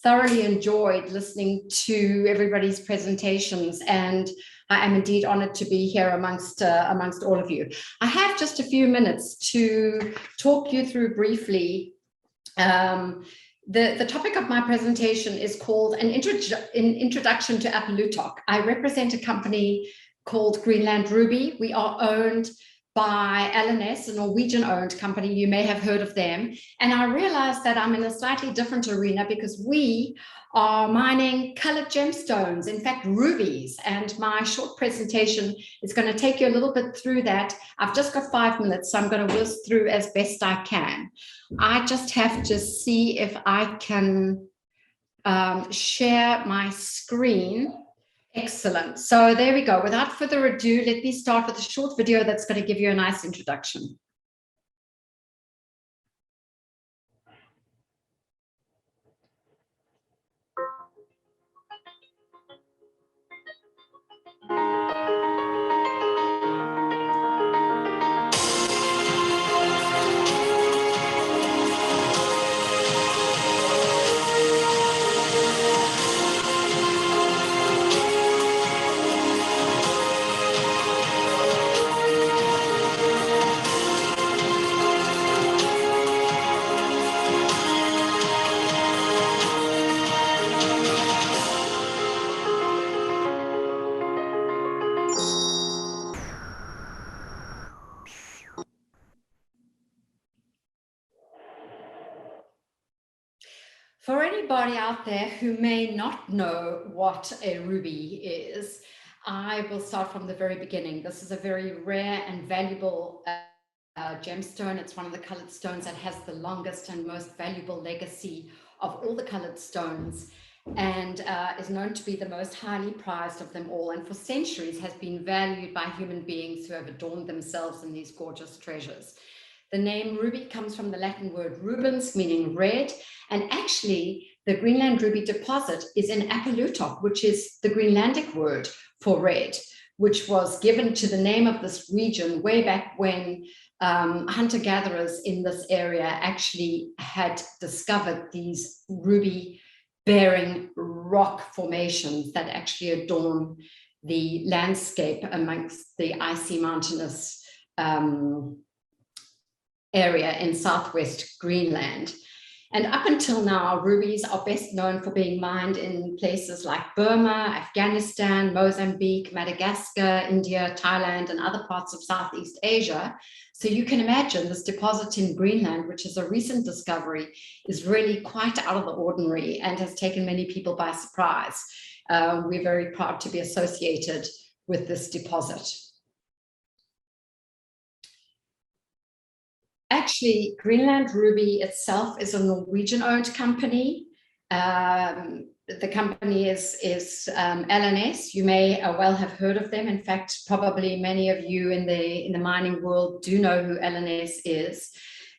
thoroughly enjoyed listening to everybody's presentations, and I am indeed honored to be here amongst all of you. I have just a few minutes to talk you through briefly. The topic of my presentation is called an Introduction to Apolutok. I represent a company called Greenland Ruby. We are owned by LNS, a Norwegian-owned company. You may have heard of them. And I realized that I'm in a slightly different arena because we are mining colored gemstones, in fact, rubies. And my short presentation is going to take you a little bit through that. I've just got 5 minutes, so I'm going to whiz through as best I can. I just have to see if I can share my screen. Excellent. So there we go. Without further ado, let me start with a short video that's going to give you a nice introduction. For anybody out there who may not know what a ruby is, I will start from the very beginning. This is a very rare and valuable gemstone. It's one of the colored stones that has the longest and most valuable legacy of all the colored stones, and is known to be the most highly prized of them all, and for centuries has been valued by human beings who have adorned themselves in these gorgeous treasures. The name ruby comes from the Latin word rubens, meaning red, and actually the Greenland ruby deposit is in Apolutok, which is the Greenlandic word for red, which was given to the name of this region way back when hunter-gatherers in this area actually had discovered these ruby-bearing rock formations that actually adorn the landscape amongst the icy mountainous area in southwest Greenland. And up until now, rubies are best known for being mined in places like Burma, Afghanistan, Mozambique, Madagascar, India, Thailand, and other parts of Southeast Asia. So you can imagine this deposit in Greenland, which is a recent discovery, is really quite out of the ordinary and has taken many people by surprise. We're very proud to be associated with this deposit. Actually, Greenland Ruby itself is a Norwegian-owned company. The company is LNS. You may well have heard of them. In fact, probably many of you in the mining world do know who LNS is.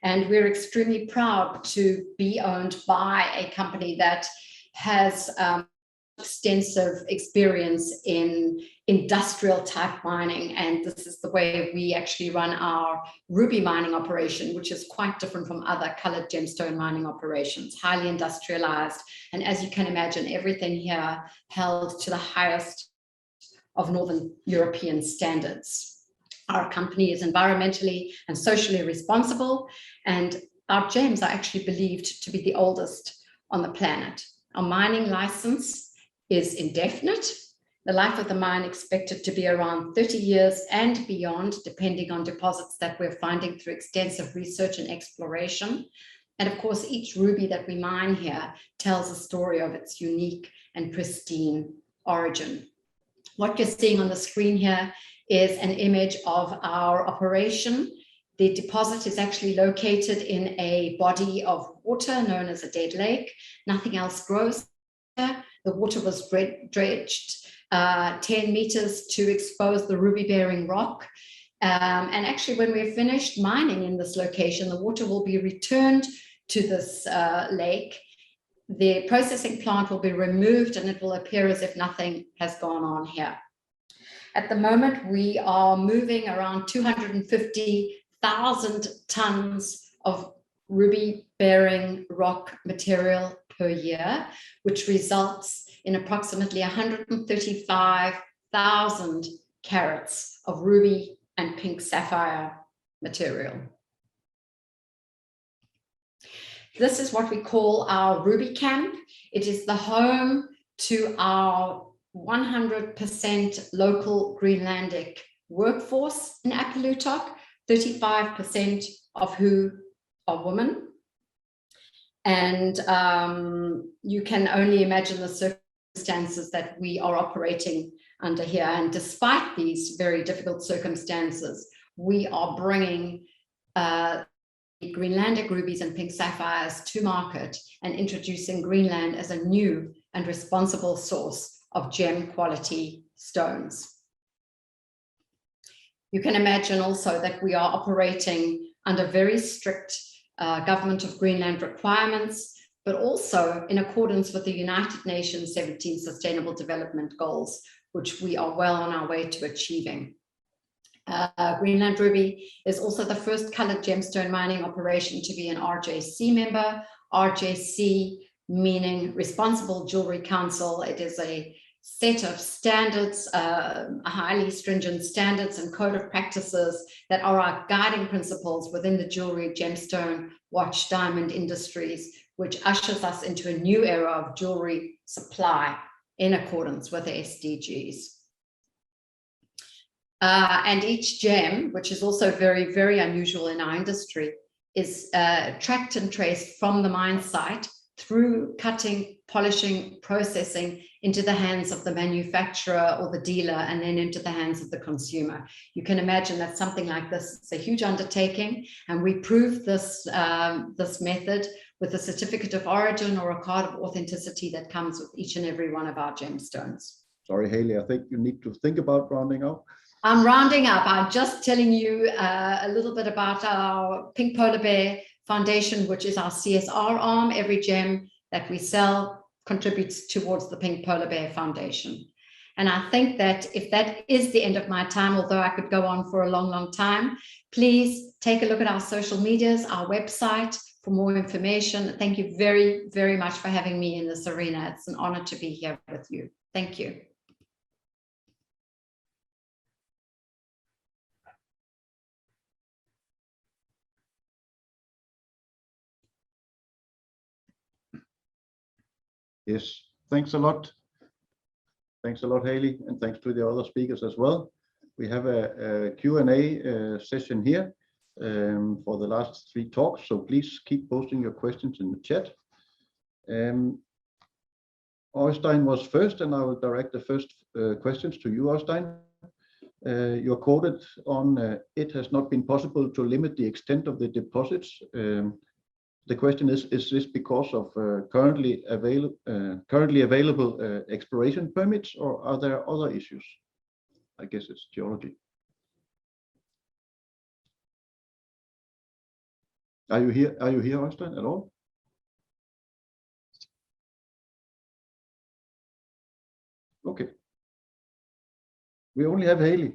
And we're extremely proud to be owned by a company that has extensive experience in industrial type mining, and this is the way we actually run our ruby mining operation, which is quite different from other colored gemstone mining operations, highly industrialized, and as you can imagine, everything here held to the highest of Northern European standards. Our company is environmentally and socially responsible, and our gems are actually believed to be the oldest on the planet. Our mining license is indefinite, The life of the mine expected to be around 30 years and beyond, depending on deposits that we're finding through extensive research and exploration. And of course, each ruby that we mine here tells a story of its unique and pristine origin. What you're seeing on the screen here is an image of our operation. The deposit is actually located in a body of water known as a dead lake. Nothing else grows there. The water was dredged 10 meters to expose the ruby-bearing rock. And actually, when we're finished mining in this location, the water will be returned to this lake. The processing plant will be removed and it will appear as if nothing has gone on here. At the moment, we are moving around 250,000 tons of ruby-bearing rock material per year, which results in approximately 135,000 carats of ruby and pink sapphire material. This is what we call our Ruby Camp. It is the home to our 100% local Greenlandic workforce in Appalootock, 35% of who are women. And you can only imagine the circumstances that we are operating under here. And despite these very difficult circumstances, we are bringing Greenlandic rubies and pink sapphires to market and introducing Greenland as a new and responsible source of gem quality stones. You can imagine also that we are operating under very strict Government of Greenland requirements, but also in accordance with the United Nations 17 Sustainable Development Goals, which we are well on our way to achieving. Greenland Ruby is also the first colored gemstone mining operation to be an RJC member. RJC meaning Responsible Jewelry Council. It is a set of standards, highly stringent standards and code of practices that are our guiding principles within the jewelry, gemstone, watch, diamond industries, which ushers us into a new era of jewelry supply in accordance with the SDGs. And each gem, which is also very, very unusual in our industry, is tracked and traced from the mine site through cutting, polishing, processing into the hands of the manufacturer or the dealer, and then into the hands of the consumer. You can imagine that something like this is a huge undertaking, and we prove this, this method with a certificate of origin or a card of authenticity that comes with each and every one of our gemstones. Sorry, Haley, I think you need to think about rounding up. I'm rounding up. I'm just telling you a little bit about our Pink Polar Bear Foundation, which is our CSR arm. Every gem that we sell contributes towards the Pink Polar Bear Foundation. And I think that if that is the end of my time, although I could go on for a long, long time, please take a look at our social medias, our website for more information. Thank you very, very much for having me in this arena. It's an honor to be here with you. Thank you. Yes, thanks a lot. Thanks a lot, Haley, and thanks to the other speakers as well. We have a Q&A session here for the last 3 talks, so please keep posting your questions in the chat. Øystein was first, and I will direct the first questions to you, Øystein. You're quoted on it has not been possible to limit the extent of the deposits. The question is this because of currently available exploration permits, or are there other issues? I guess it's geology. Are you here, Øystein, at all? Okay. We only have Haley.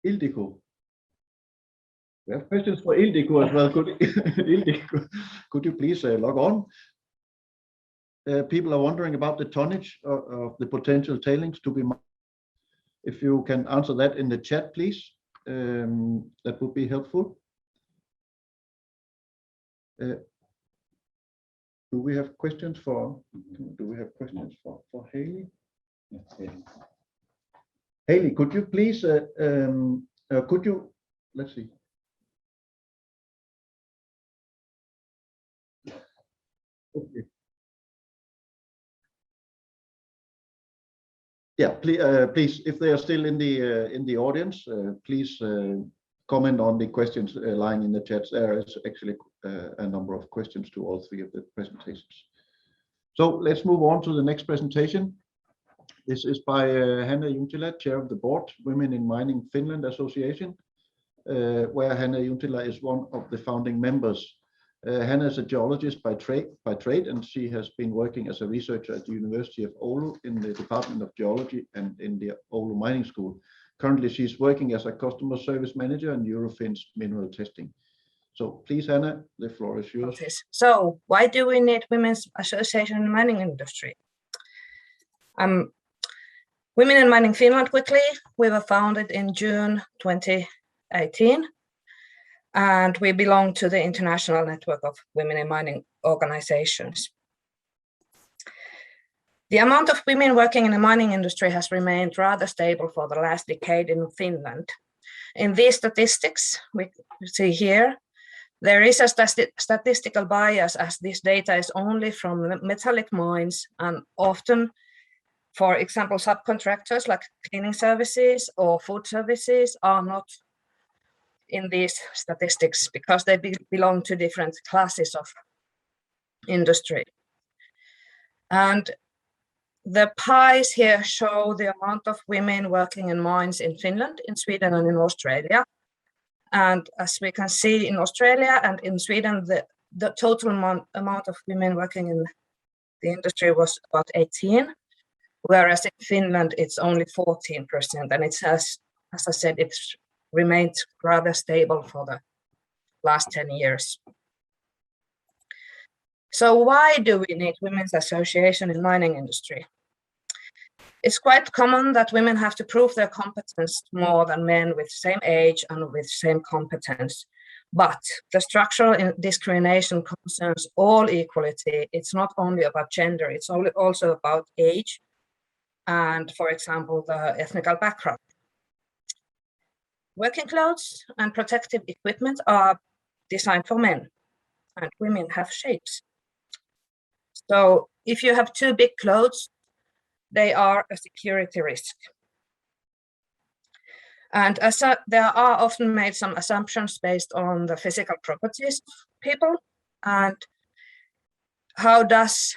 Ildiko. We have questions for Ildiko as well. Ildiko, could you please log on? People are wondering about the tonnage of the potential tailings to be mined. If you can answer that in the chat, please, that would be helpful. Do we have questions for Haley? Haley, could you please let's see. Okay. Yeah, please, if they are still in the audience, please comment on the questions lying in the chat. There is actually a number of questions to all three of the presentations. So let's move on to the next presentation. This is by Hanna Juntila, Chair of the Board, Women in Mining Finland Association, where Hanna Juntila is one of the founding members. Hanna is a geologist by trade, and she has been working as a researcher at the University of Oulu in the Department of Geology and in the Oulu Mining School. Currently, she's working as a customer service manager in Eurofin's mineral testing. So please, Hanna, the floor is yours. So why do we need women's association in the mining industry? Women in Mining Finland, quickly, we were founded in June 2018, and we belong to the international network of women in mining organizations. The amount of women working in the mining industry has remained rather stable for the last decade in Finland. In these statistics we see here, there is a statistical bias, as this data is only from metallic mines, and often, for example, subcontractors like cleaning services or food services are not in these statistics because they belong to different classes of industry. And the pies here show the amount of women working in mines in Finland, in Sweden, and in Australia. And as we can see, in Australia and in Sweden, the total amount of women working in the industry was about 18, whereas in Finland it's only 14%, and it has, as I said, it's remained rather stable for the last 10 years. So why do we need women's association in mining industry? It's quite common that women have to prove their competence more than men with same age and with same competence. But the structural discrimination concerns all equality. It's not only about gender, it's also about age and, for example, the ethnic background. Working clothes and protective equipment are designed for men, and women have shapes. So if you have too big clothes, they are a security risk. And there are often made some assumptions based on the physical properties of people. And how does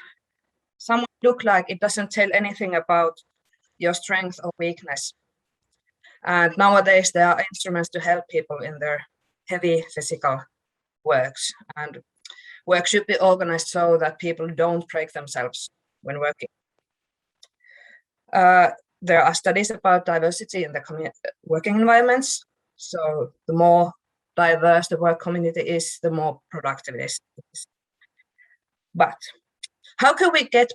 someone look like? It doesn't tell anything about your strength or weakness. And nowadays there are instruments to help people in their heavy physical works. And work should be organized so that people don't break themselves when working. There are studies about diversity in the working environments. So the more diverse the work community is, the more productive it is. But how can we get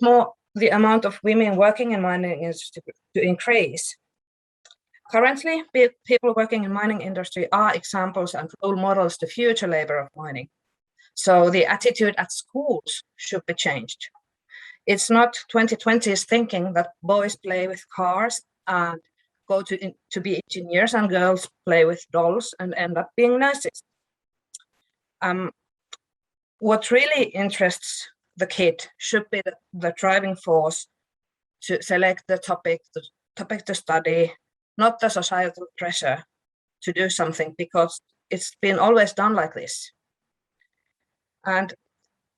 the amount of women working in mining industry to increase? Currently, people working in mining industry are examples and role models to future labor of mining. So the attitude at schools should be changed. It's not 2020's thinking that boys play with cars and go to be engineers and girls play with dolls and end up being nurses. What really interests the kid should be the driving force to select the topic to study, not the societal pressure to do something, because it's been always done like this. And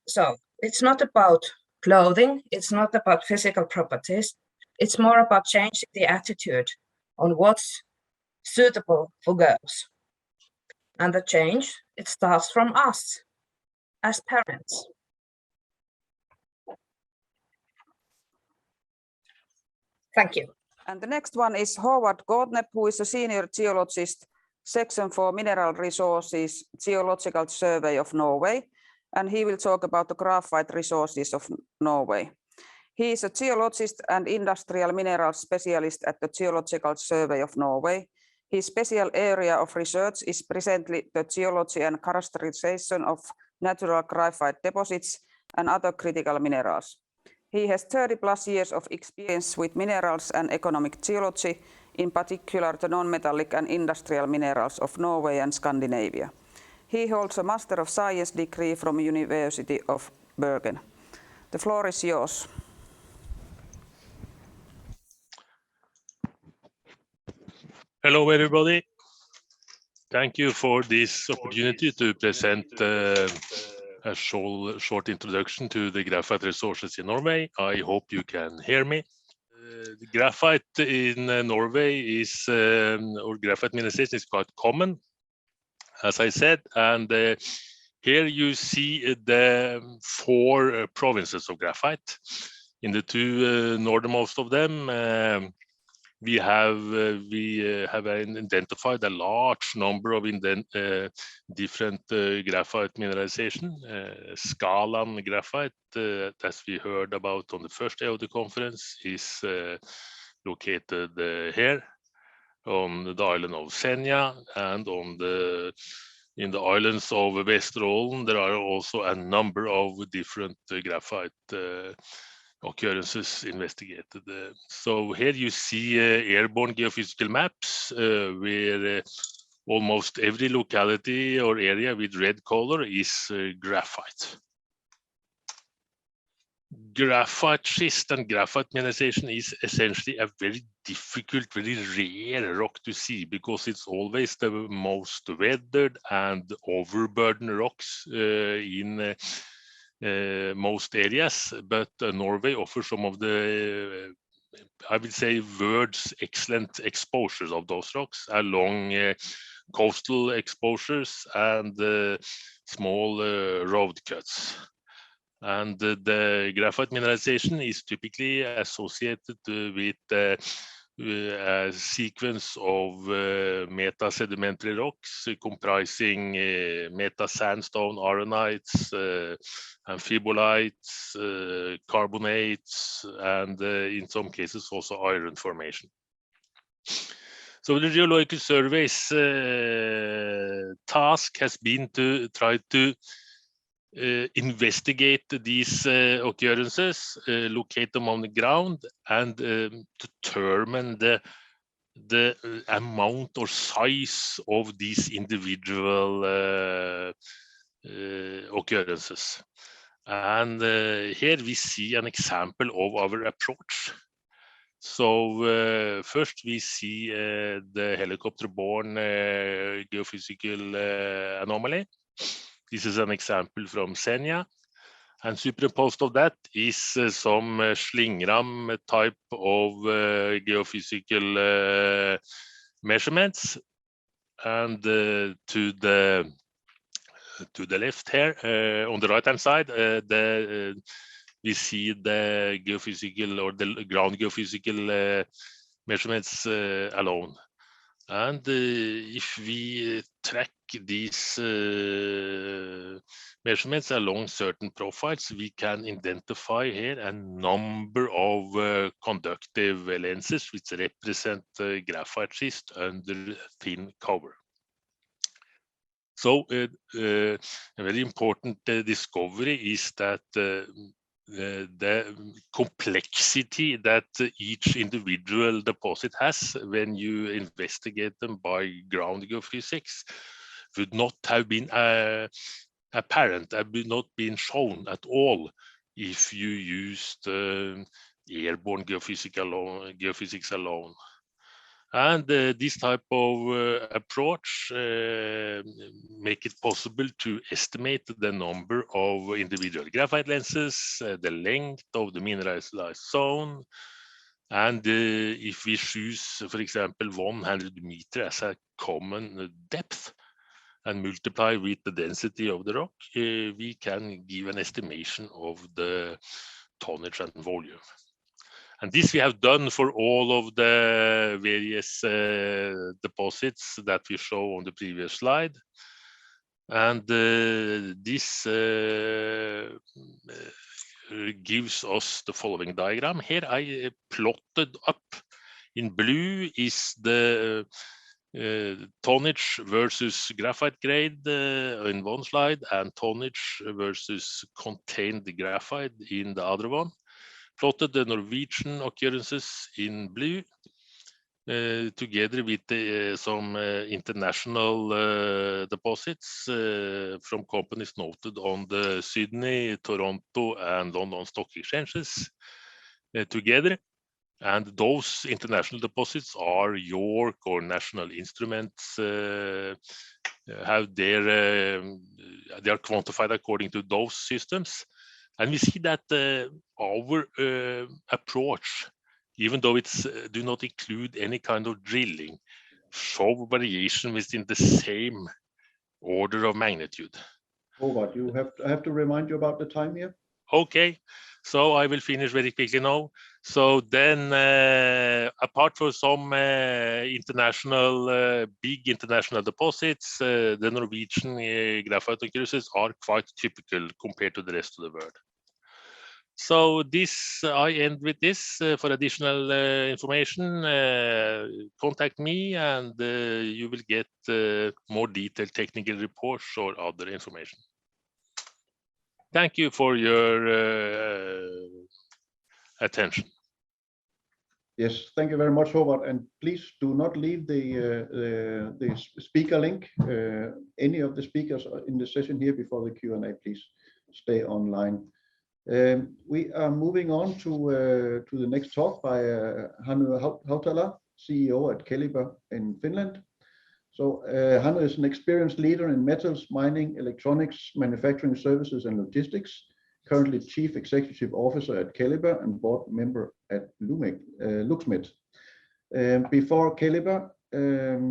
so it's not about clothing, it's not about physical properties, it's more about changing the attitude on what's suitable for girls. And the change, it starts from us as parents. Thank you. And the next one is Howard Godnep, who is a senior geologist, section for mineral resources, Geological Survey of Norway. And he will talk about the graphite resources of Norway. He is a geologist and industrial mineral specialist at the Geological Survey of Norway. His special area of research is presently the geology and characterization of natural graphite deposits and other critical minerals. He has 30+ years of experience with minerals and economic geology, in particular the non-metallic and industrial minerals of Norway and Scandinavia. He holds a Master of Science degree from University of Bergen. The floor is yours. Hello, everybody. Thank you for this opportunity to present a short introduction to the graphite resources in Norway. I hope you can hear me. The graphite in Norway is, or graphite mineralization is quite common, as I said, and here you see the 4 provinces of graphite. In the 2 northernmost of them, we have identified a large number of different graphite mineralization. Skaland graphite, as we heard about on the first day of the conference, is located here on the island of Senja, and in the islands of Vesterålen, there are also a number of different graphite occurrences investigated. So here you see airborne geophysical maps where almost every locality or area with red color is graphite. Graphite schist and graphite mineralization is essentially a very difficult, very rare rock to see, because it's always the most weathered and overburdened rocks in most areas, but Norway offers some of the, I would say, world's excellent exposures of those rocks along coastal exposures and small road cuts. And the graphite mineralization is typically associated with a sequence of meta-sedimentary rocks comprising meta-sandstone, arenites, amphibolites, carbonates, and in some cases also iron formation. So the Geological Survey's task has been to try to investigate these occurrences, locate them on the ground, and determine the amount or size of these individual occurrences. And here we see an example of our approach. So first we see the helicopter-borne geophysical anomaly. This is an example from Senja, and superimposed of that is some Slingram type of geophysical measurements. And to the left here, on the right-hand side, we see the geophysical or the ground geophysical measurements alone. And if we track these measurements along certain profiles, we can identify here a number of conductive lenses which represent graphite schist under thin cover. So a very important discovery is that the complexity that each individual deposit has when you investigate them by ground geophysics would not have been apparent, would not been shown at all if you used airborne geophysics alone. And this type of approach make it possible to estimate the number of individual graphite lenses, the length of the mineralized zone, and if we choose, for example, 100 meters as a common depth and multiply with the density of the rock, we can give an estimation of the tonnage and volume. And this we have done for all of the various deposits that we show on the previous slide. And this gives us the following diagram. Here I plotted up in blue is the tonnage versus graphite grade in one slide, and tonnage versus contained graphite in the other one. Plotted the Norwegian occurrences in blue, together with some international deposits from companies noted on the Sydney, Toronto, and London stock exchanges together. And those international deposits are York or National Instruments, how they are quantified according to those systems. And we see that our approach, even though it's do not include any kind of drilling, show variation within the same order of magnitude. Howard, I have to remind you about the time here. Okay, so I will finish very quickly now. So then, apart from some big international deposits, the Norwegian graphite occurrences are quite typical compared to the rest of the world. So this, I end with this. For additional information, contact me, and you will get more detailed technical reports or other information. Thank you for your attention. Yes, thank you very much, Howard. And please do not leave the speaker link. Any of the speakers in the session here before the Q&A, please stay online. We are moving on to the next talk by Hannu Hautala, CEO at Keliber in Finland. So Hannu is an experienced leader in metals, mining, electronics, manufacturing services, and logistics. Currently Chief Executive Officer at Keliber and board member at Luxmet. Before Keliber,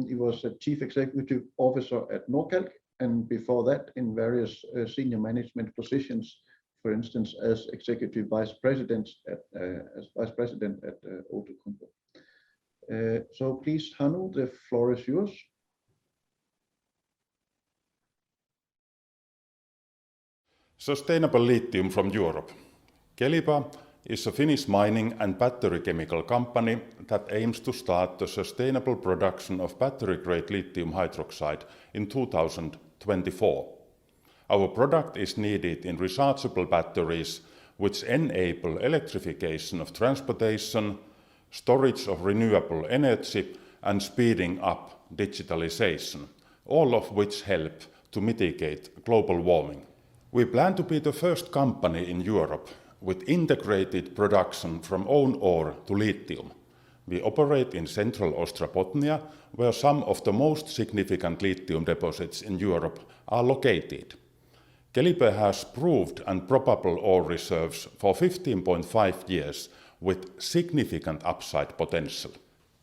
he was a Chief Executive Officer at Nordkalk, and before that in various senior management positions, for instance, as Executive Vice President at Outokumpu. So please, Hannu, the floor is yours. Sustainable lithium from Europe. Keliber is a Finnish mining and battery chemical company that aims to start the sustainable production of battery-grade lithium hydroxide in 2024. Our product is needed in rechargeable batteries, which enable electrification of transportation, storage of renewable energy, and speeding up digitalization, all of which help to mitigate global warming. We plan to be the first company in Europe with integrated production from own ore to lithium. We operate in central Ostrobothnia, where some of the most significant lithium deposits in Europe are located. Keliber has proved and probable ore reserves for 15.5 years with significant upside potential.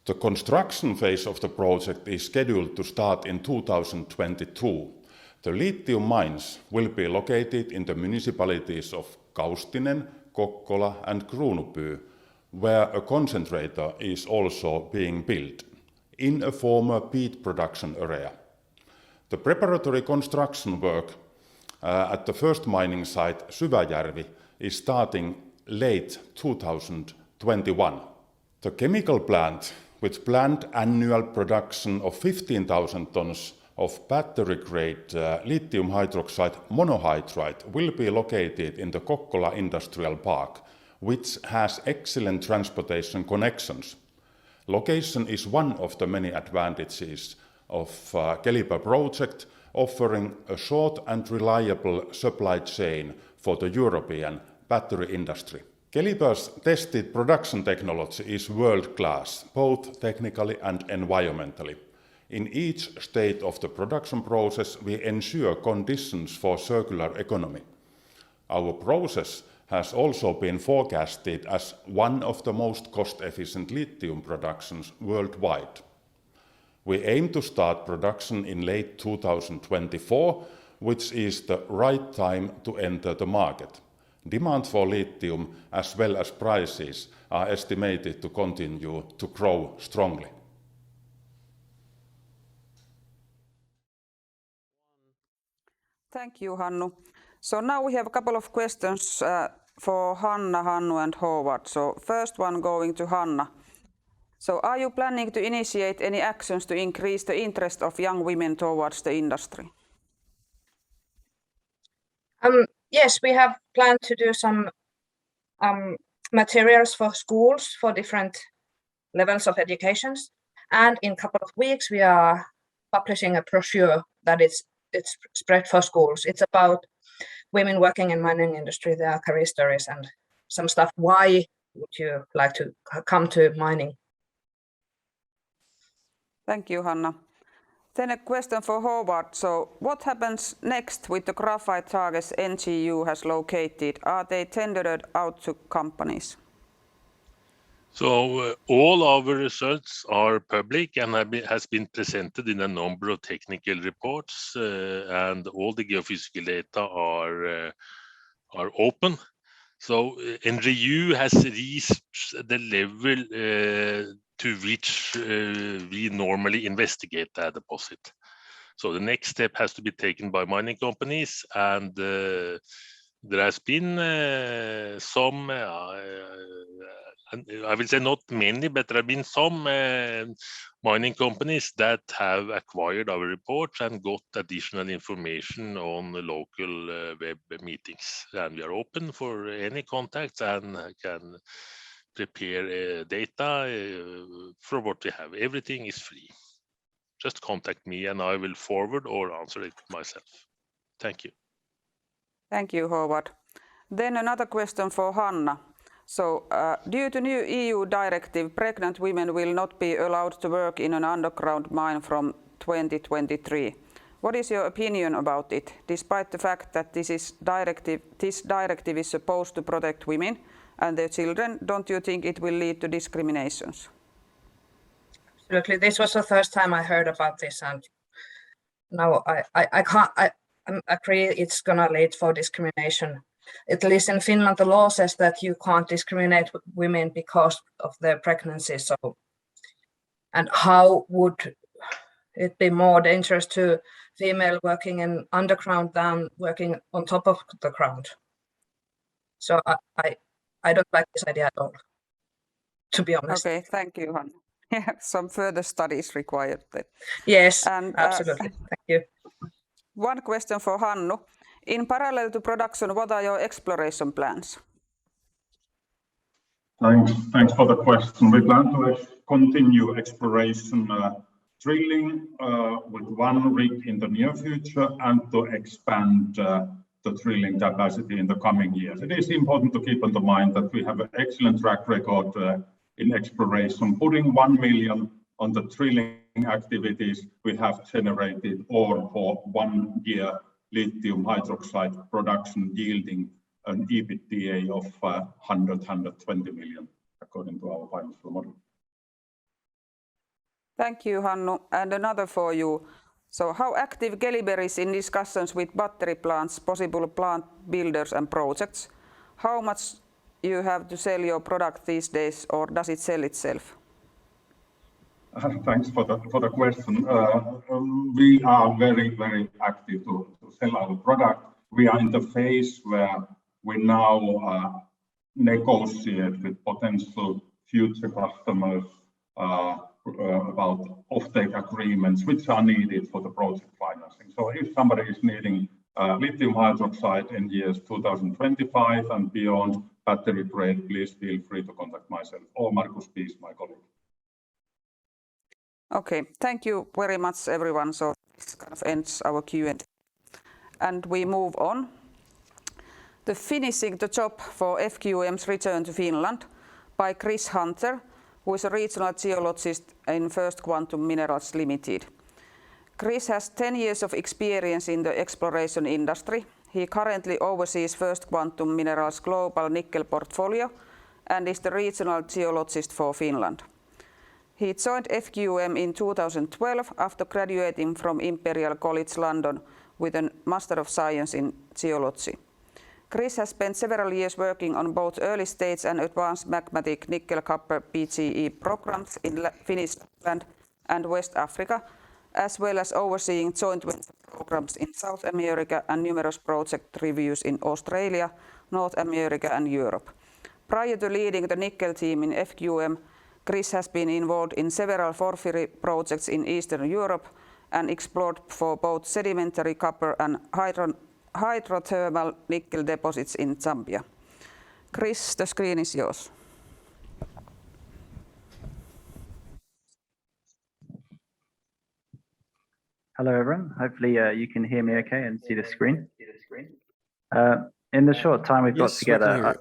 The construction phase of the project is scheduled to start in 2022. The lithium mines will be located in the municipalities of Kaustinen, Kokkola, and Kruunupyy, where a concentrator is also being built in a former peat production area. The preparatory construction work at the first mining site, Syväjärvi, is starting late 2021. The chemical plant, with planned annual production of 15,000 tons of battery-grade lithium hydroxide monohydrate, will be located in the Kokkola Industrial Park, which has excellent transportation connections. Location is one of the many advantages of Keliber project, offering a short and reliable supply chain for the European battery industry. Keliber's tested production technology is world-class, both technically and environmentally. In each state of the production process, we ensure conditions for circular economy. Our process has also been forecasted as one of the most cost-efficient lithium productions worldwide. We aim to start production in late 2024, which is the right time to enter the market. Demand for lithium as well as prices are estimated to continue to grow strongly. Thank you, Hannu. So now we have a couple of questions for Hanna, Hannu, and Howard. So first one going to Hanna. So are you planning to initiate any actions to increase the interest of young women towards the industry? Yes, we have planned to do some materials for schools for different levels of educations. And in a couple of weeks, we are publishing a brochure that it's spread for schools. It's about women working in mining industry, their career stories and some stuff. Why would you like to come to mining? Thank you, Hanna. Then a question for Howard. So what happens next with the graphite targets NGU has located? Are they tendered out to companies? So all our results are public and has been presented in a number of technical reports, and all the geophysical data are open. So NGU has reached the level to which we normally investigate that deposit. So the next step has to be taken by mining companies, and there has been some, I will say not many, but there have been some mining companies that have acquired our reports and got additional information on the local web meetings. And we are open for any contacts and can prepare data for what we have. Everything is free. Just contact me and I will forward or answer it myself. Thank you. Thank you, Howard. Then another question for Hanna. So due to new EU directive, pregnant women will not be allowed to work in an underground mine from 2023. What is your opinion about it? Despite the fact that this directive is supposed to protect women and their children, don't you think it will lead to discriminations? Absolutely. This was the first time I heard about this, and now I agree it's gonna lead for discrimination. At least in Finland, the law says that you can't discriminate women because of their pregnancy. So, and how would it be more dangerous to female working in underground than working on top of the ground? So I don't like this idea at all, to be honest. Okay, thank you, Hanna. Yeah, some further studies required then. Yes, and, absolutely. Thank you. One question for Hannu. In parallel to production, what are your exploration plans? Thanks for the question. We plan to continue exploration drilling with one rig in the near future and to expand the drilling capacity in the coming years. It is important to keep in mind that we have an excellent track record in exploration. Putting 1 million on the drilling activities, we have generated ore for 1 year lithium hydroxide production, yielding an EBITDA of 120 million, according to our financial model. Thank you, Hannu. And another for you. So how active Keliber is in discussions with battery plants, possible plant builders and projects? How much you have to sell your product these days, or does it sell itself? Thanks for the question. We are very, very active to sell our product. We are in the phase where we now negotiate with potential future customers about offtake agreements which are needed for the project financing. So if somebody is needing lithium hydroxide in years 2025 and beyond, battery grade, please feel free to contact myself or Markus Pies, my colleague. Okay, thank you very much, everyone. So this kind of ends our Q&A. And we move on. The finishing the job for FQM's return to Finland by Chris Hunter, who is a regional geologist in First Quantum Minerals Limited. Chris has 10 years of experience in the exploration industry. He currently oversees First Quantum Minerals' global nickel portfolio and is the regional geologist for Finland. He joined FQM in 2012 after graduating from Imperial College London with a Master of Science in Geology. Chris has spent several years working on both early stage and advanced magmatic nickel-copper PGE programs in Finnish Lapland and West Africa, as well as overseeing joint venture programs in South America and numerous project reviews in Australia, North America and Europe. Prior to leading the nickel team in FQM, Chris has been involved in several porphyry projects in Eastern Europe and explored for both sedimentary copper and hydrothermal nickel deposits in Zambia. Chris, the screen is yours. Hello everyone, hopefully you can hear me okay and see the screen. In the short time we've got together,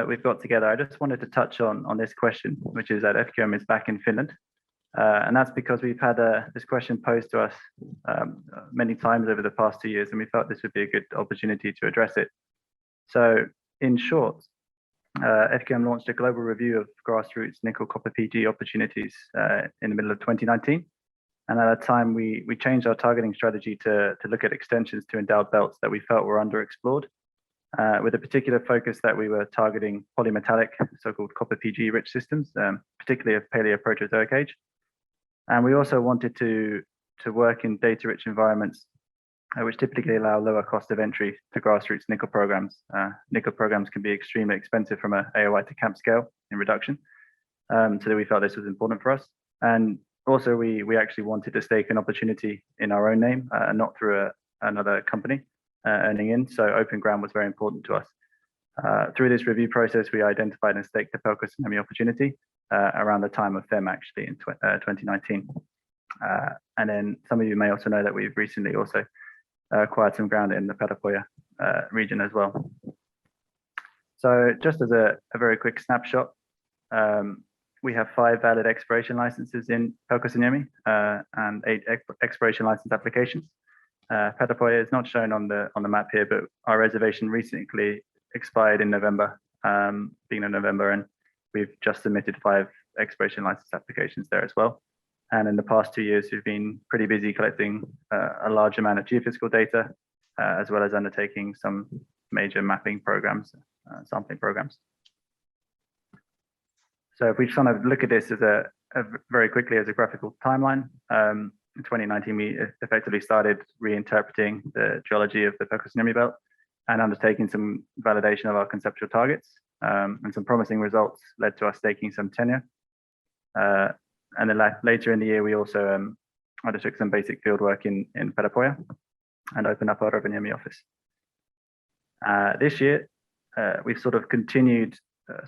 we've got together, I just wanted to touch on this question, which is that FEM is back in Finland. And that's because we've had this question posed to us many times over the past 2 years, and we thought this would be a good opportunity to address it. So in short, FEM launched a global review of grassroots nickel copper PG opportunities in the middle of 2019. And at that time, we changed our targeting strategy to look at extensions to endowed belts that we felt were underexplored, with a particular focus that we were targeting polymetallic, so-called copper PG rich systems, particularly of Paleoproterozoic age. And we also wanted to work in data-rich environments, which typically allow lower cost of entry to grassroots nickel programs. Nickel programs can be extremely expensive from a AOI to camp scale in reduction. So that we felt this was important for us. And also we actually wanted to stake an opportunity in our own name, not through another company earning in. So open ground was very important to us. Through this review process, we identified and staked the Pelko-Saniemi opportunity around the time of FEM actually in 2019. And then some of you may also know that we've recently also acquired some ground in the Petapoya region as well. So just as a very quick snapshot, we have 5 valid exploration licenses in Pelko-Saniemi and 8 exploration license applications. Petapoya is not shown on the map here, but our reservation recently expired in November, beginning of November, and we've just submitted 5 exploration license applications there as well. And in the past 2 years, we've been pretty busy collecting a large amount of geophysical data, as well as undertaking some major mapping programs, sampling programs. So if we just kind of look at this as very quickly as a graphical timeline, in 2019, we effectively started reinterpreting the geology of the Pelko-Saniemi belt and undertaking some validation of our conceptual targets. And some promising results led to us staking some tenure. And then later in the year, we also undertook some basic field work in Petapoya and opened up our Rovaniemi office. This year, we've sort of continued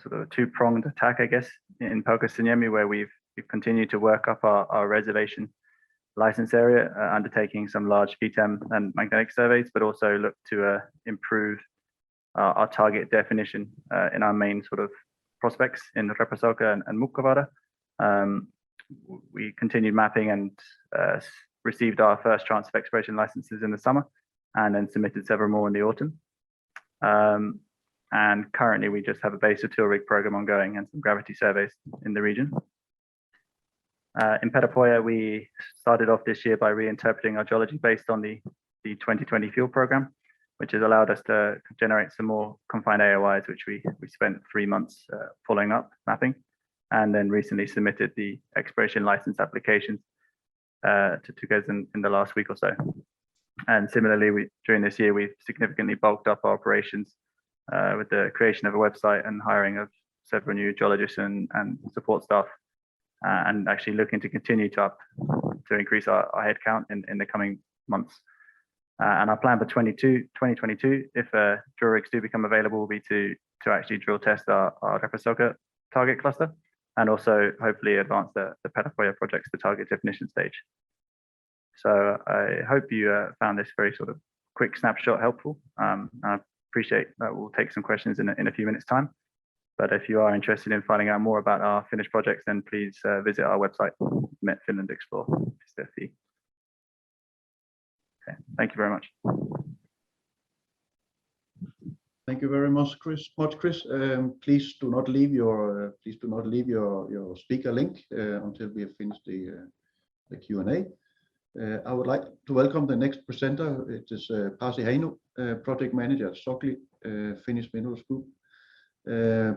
sort of a 2-pronged attack, I guess, in Pelko-Saniemi, where we've continued to work up our reservation license area, undertaking some large FEM and magnetic surveys, but also look to improve our target definition in our main sort of prospects in Reposoka and Mukkavaara. We continued mapping and received our first tranche of exploration licenses in the summer, and then submitted several more in the autumn. And currently we just have a base tool rig program ongoing and some gravity surveys in the region. In Petapoya, we started off this year by reinterpreting our geology based on the 2020 field program, which has allowed us to generate some more confined AOIs, which we spent 3 months following up mapping, and then recently submitted the exploration license applications to Tugas in the last week or so. And similarly, during this year, we've significantly bulked up our operations with the creation of a website and hiring of several new geologists and support staff, and actually looking to continue to increase our headcount in the coming months. And our plan for 2022, if drill rigs do become available, will be to actually drill test our Reposoka target cluster, and also hopefully advance the Petapoya projects to target definition stage. So I hope you found this very sort of quick snapshot helpful. I appreciate that we'll take some questions in a few minutes time. But if you are interested in finding out more about our Finnish projects, then please visit our website, Met Finland Explore. Okay, thank you very much. Thank you very much, Chris. Please do not leave your speaker link until we have finished the Q&A. I would like to welcome the next presenter. It is Pasi Heino, project manager at Sakatti, Finnish Minerals Group.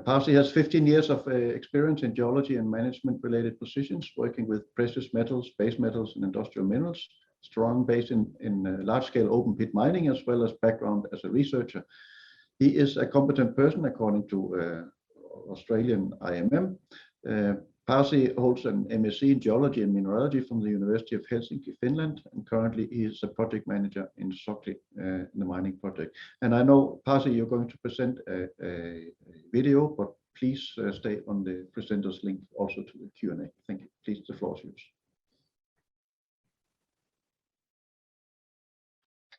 Pasi has 15 years of experience in geology and management related positions, working with precious metals, base metals, and industrial minerals. Strong base in large scale open pit mining, as well as background as a researcher. He is a competent person according to Australian IMM. Pasi holds an MSc in Geology and Mineralogy from the University of Helsinki, Finland, and currently he is a project manager in Sakatti, in the mining project. And I know, Pasi, you're going to present a video, but please stay on the presenter's link also to the Q&A. Thank you. Please, the floor is yours.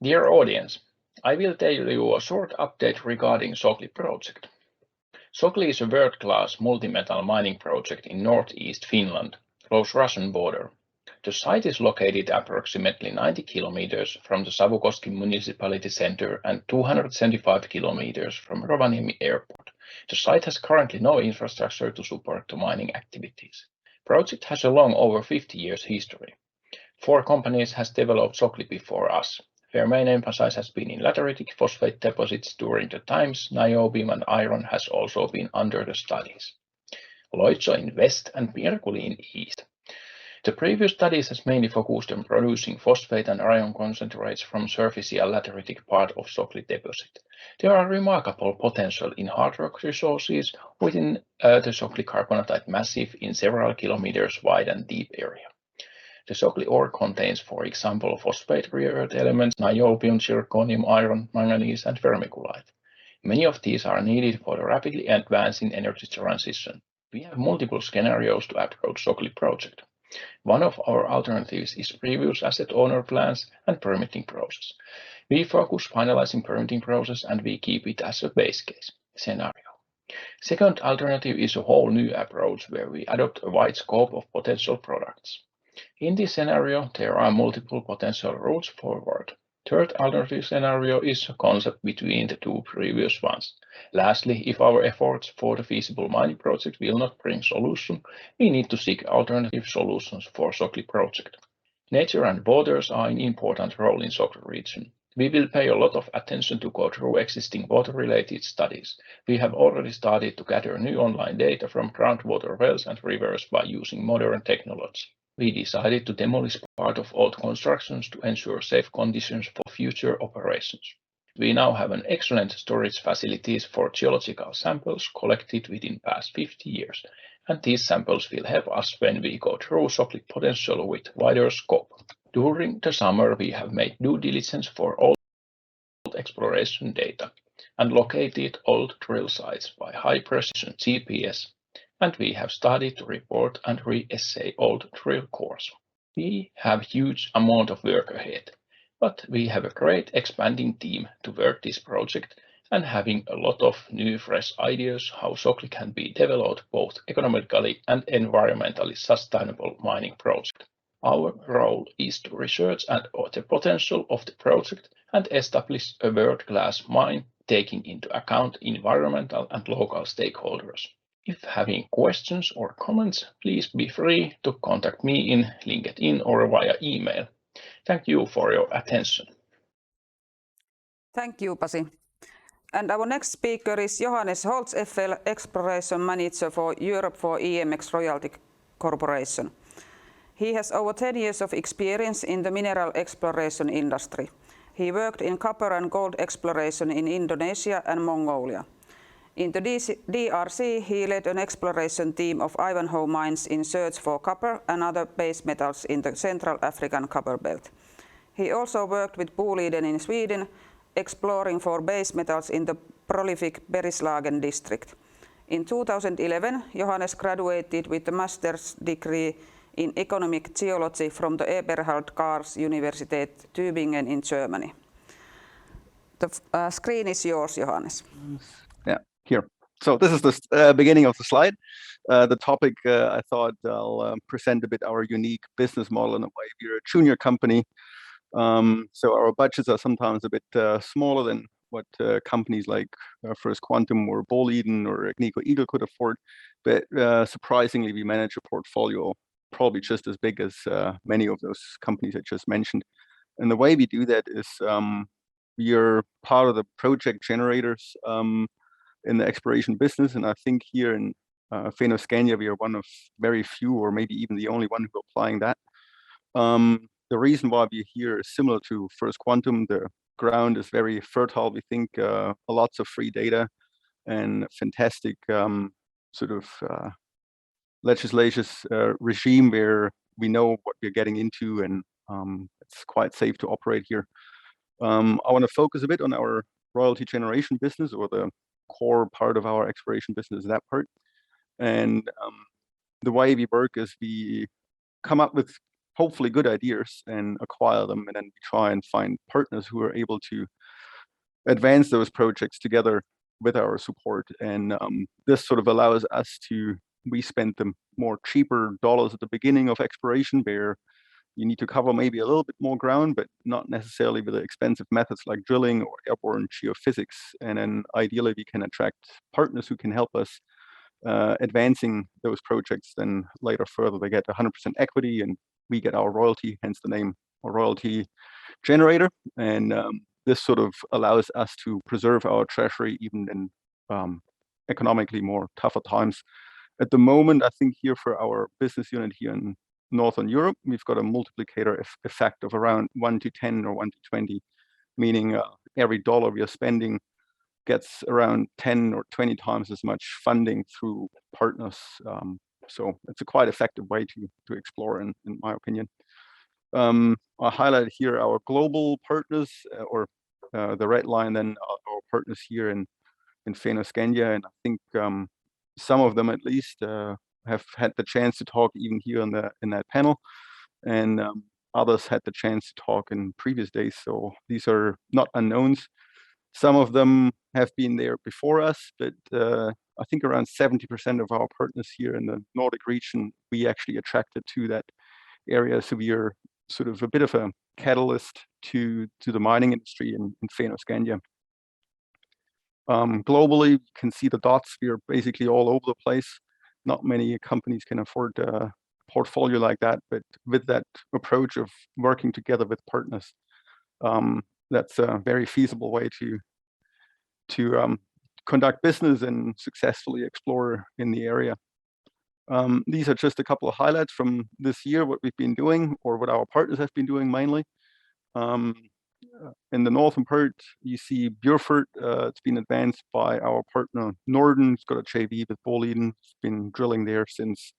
Dear audience, I will tell you a short update regarding Sakatti project. Sakatti is a world-class multi-metal mining project in northeast Finland, close Russian border. The site is located approximately 90 kilometers from the Savukoski municipality center and 275 kilometers from Rovaniemi airport. The site has currently no infrastructure to support the mining activities. Project has a long, over 50 years history. 4 companies has developed Sakatti before us. Their main emphasis has been in lateritic phosphate deposits during the times niobium and iron has also been under the studies. Loitso in west and Merkuli in east. The previous studies has mainly focused on producing phosphate and iron concentrates from surficial lateritic part of Sakatti deposit. There are remarkable potential in hard rock resources within the Sakatti carbonatite massif in several kilometers wide and deep area. The Sakatti ore contains, for example, phosphate rare earth elements, niobium, zirconium, iron, manganese, and vermiculite. Many of these are needed for the rapidly advancing energy transition. We have multiple scenarios to approach Sakatti project. One of our alternatives is previous asset owner plans and permitting process. We focus finalizing permitting process and we keep it as a base case scenario. Second alternative is a whole new approach where we adopt a wide scope of potential products. In this scenario, there are multiple potential routes forward. Third alternative scenario is a concept between the 2 previous ones. Lastly, if our efforts for the feasible mining project will not bring solution, we need to seek alternative solutions for Sakatti project. Nature and waters are an important role in Sakatti region. We will pay a lot of attention to go through existing water-related studies. We have already started to gather new online data from groundwater wells and rivers by using modern technology. We decided to demolish part of old constructions to ensure safe conditions for future operations. We now have an excellent storage facilities for geological samples collected within past 50 years, and these samples will help us when we go through Sakatti potential with wider scope. During the summer, we have made due diligence for old exploration data and located old drill sites by high-precision GPS, and we have started to report and re-assay old drill cores. We have huge amount of work ahead, but we have a great expanding team to work this project and having a lot of new fresh ideas how Sakatti can be developed both economically and environmentally sustainable mining project. Our role is to research the potential of the project and establish a world-class mine taking into account environmental and local stakeholders. If having questions or comments, please be free to contact me in LinkedIn or via email. Thank you for your attention. Thank you, Pasi. And our next speaker is Johannes Holtz, FL Exploration Manager for Europe for EMX Royalty Corporation. He has over 10 years of experience in the mineral exploration industry. He worked in copper and gold exploration in Indonesia and Mongolia. In the DRC, he led an exploration team of Ivanhoe mines in search for copper and other base metals in the Central African copper belt. He also worked with Boliden in Sweden, exploring for base metals in the prolific Bergslagen district. In 2011, Johannes graduated with a master's degree in economic geology from the Eberhard Karls Universität Tübingen in Germany. The screen is yours, Johannes. Yeah, here. So this is the beginning of the slide. The topic, I thought I'll present a bit our unique business model in a way. We're a junior company, so our budgets are sometimes a bit smaller than what companies like First Quantum or Boliden or Agnico Eagle could afford. But surprisingly, we manage a portfolio probably just as big as many of those companies I just mentioned. And the way we do that is we are part of the project generators in the exploration business. And I think here in Fennoscandian, we are one of very few, or maybe even the only one who are applying that. The reason why we're here is similar to First Quantum. The ground is very fertile. We think lots of free data and fantastic sort of legislative regime where we know what we're getting into, and it's quite safe to operate here. I want to focus a bit on our royalty generation business, or the core part of our exploration business, that part. And the way we work is we come up with hopefully good ideas and acquire them, and then we try and find partners who are able to advance those projects together with our support. And this sort of allows us to, we spend the more cheaper dollars at the beginning of exploration, where you need to cover maybe a little bit more ground, but not necessarily with the expensive methods like drilling or airborne geophysics. And then ideally we can attract partners who can help us advancing those projects. Then later further they get 100% equity and we get our royalty, hence the name, a royalty generator. And this sort of allows us to preserve our treasury even in economically more tougher times. At the moment, I think here for our business unit here in Northern Europe, we've got a multiplicator effect of around 1 to 10 or 1 to 20, meaning every dollar we are spending gets around 10 or 20 times as much funding through partners. So it's a quite effective way to explore, in my opinion. I highlight here our global partners, or the red line, then our partners here in Fennoscandian, and I think some of them at least have had the chance to talk even here in that panel, and others had the chance to talk in previous days. So these are not unknowns. Some of them have been there before us, but I think around 70% of our partners here in the Nordic region, we actually attracted to that area. So we are sort of a bit of a catalyst to the mining industry in Fennoscandian. Globally, you can see the dots. We are basically all over the place. Not many companies can afford a portfolio like that, but with that approach of working together with partners, that's a very feasible way to conduct business and successfully explore in the area. These are just a couple of highlights from this year, what we've been doing, or what our partners have been doing mainly. In the northern part, you see Bjurfurt. It's been advanced by our partner Norden. It's got a JV with Boliden. It's been drilling there since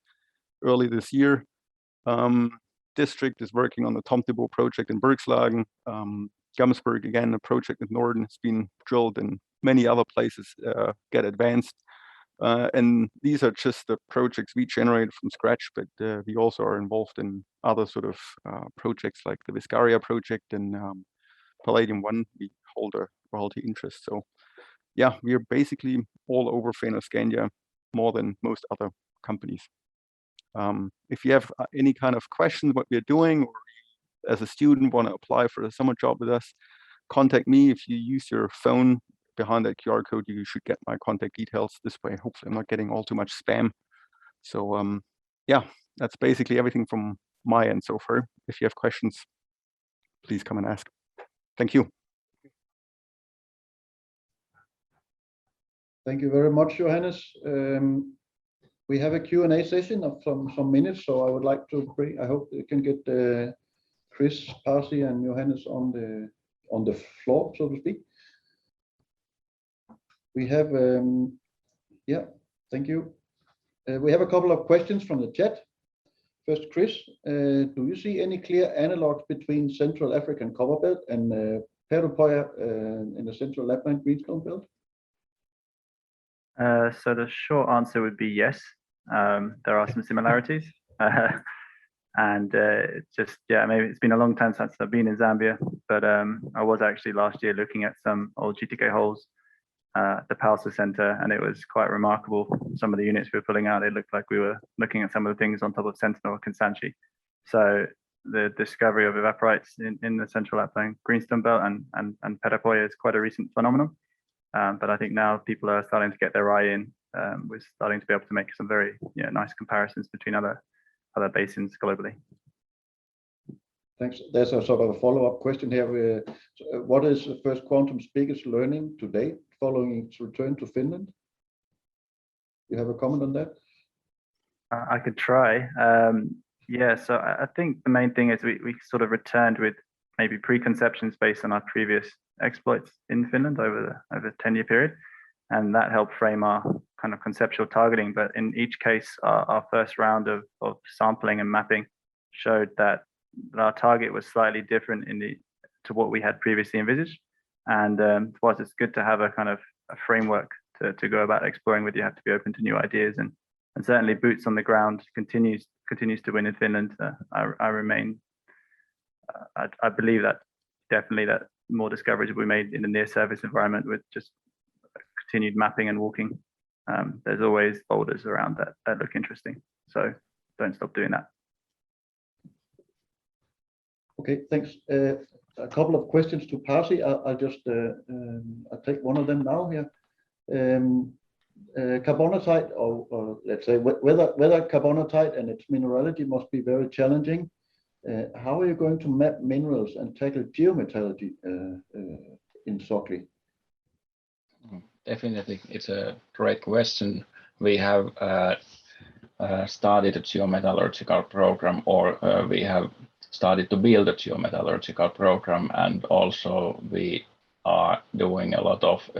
early this year. District is working on the Tomtebo project in Bergslagen. Gamsberg, again, a project with Norden, has been drilled, and many other places get advanced. And these are just the projects we generated from scratch, but we also are involved in other sort of projects like the Viscaria project and Palladium 1. We hold a royalty interest. So yeah, we are basically all over Fennoscandia, more than most other companies. If you have any kind of questions what we're doing, or as a student want to apply for a summer job with us, contact me. If you use your phone, behind that QR code, you should get my contact details. This way, hopefully I'm not getting all too much spam. So yeah, that's basically everything from my end so far. If you have questions, please come and ask. Thank you. Thank you very much, Johannes. We have a Q&A session of some minutes, so I would like to bring, I hope you can get Chris, Pasi, and Johannes on the floor, so to speak. We have, yeah, thank you. We have a couple of questions from the chat. First, Chris, do you see any clear analogs between Central African Copper Belt and Perupoya in the Central Lapland Greenstone Belt? So the short answer would be yes. There are some similarities. And just, yeah, maybe it's been a long time since I've been in Zambia, but I was actually last year looking at some old GTK holes at the Palsa Center, and it was quite remarkable. Some of the units we were pulling out, it looked like we were looking at some of the things on top of Sentinel or Kansanshi. So the discovery of evaporites in the Central Lapland Greenstone Belt and Perupoya is quite a recent phenomenon. But I think now people are starting to get their eye in. We're starting to be able to make some very nice comparisons between other basins globally. Thanks. There's a sort of a follow-up question here. What is First Quantum's biggest learning today following its return to Finland? You have a comment on that? I could try. Yeah, so I think the main thing is we sort of returned with maybe preconceptions based on our previous exploits in Finland over the 10-year period. and that helped frame our kind of conceptual targeting. But in each case, our first round of sampling and mapping showed that our target was slightly different to what we had previously envisaged. And whilst it's good to have a kind of a framework to go about exploring with, you have to be open to new ideas, and certainly boots on the ground continues to win in Finland. I believe that definitely that more discoveries will be made in the near surface environment with just continued mapping and walking. There's always boulders around that look interesting, so don't stop doing that. Okay, thanks. A couple of questions to Pasi. I'll just I'll take one of them now here. Carbonatite, or let's say whether carbonatite and its mineralogy must be very challenging. How are you going to map minerals and tackle geometallurgy in Sakatti? Definitely, it's a great question. We have started a geometallurgical program, or we have started to build a geometallurgical program, and also we are doing a lot of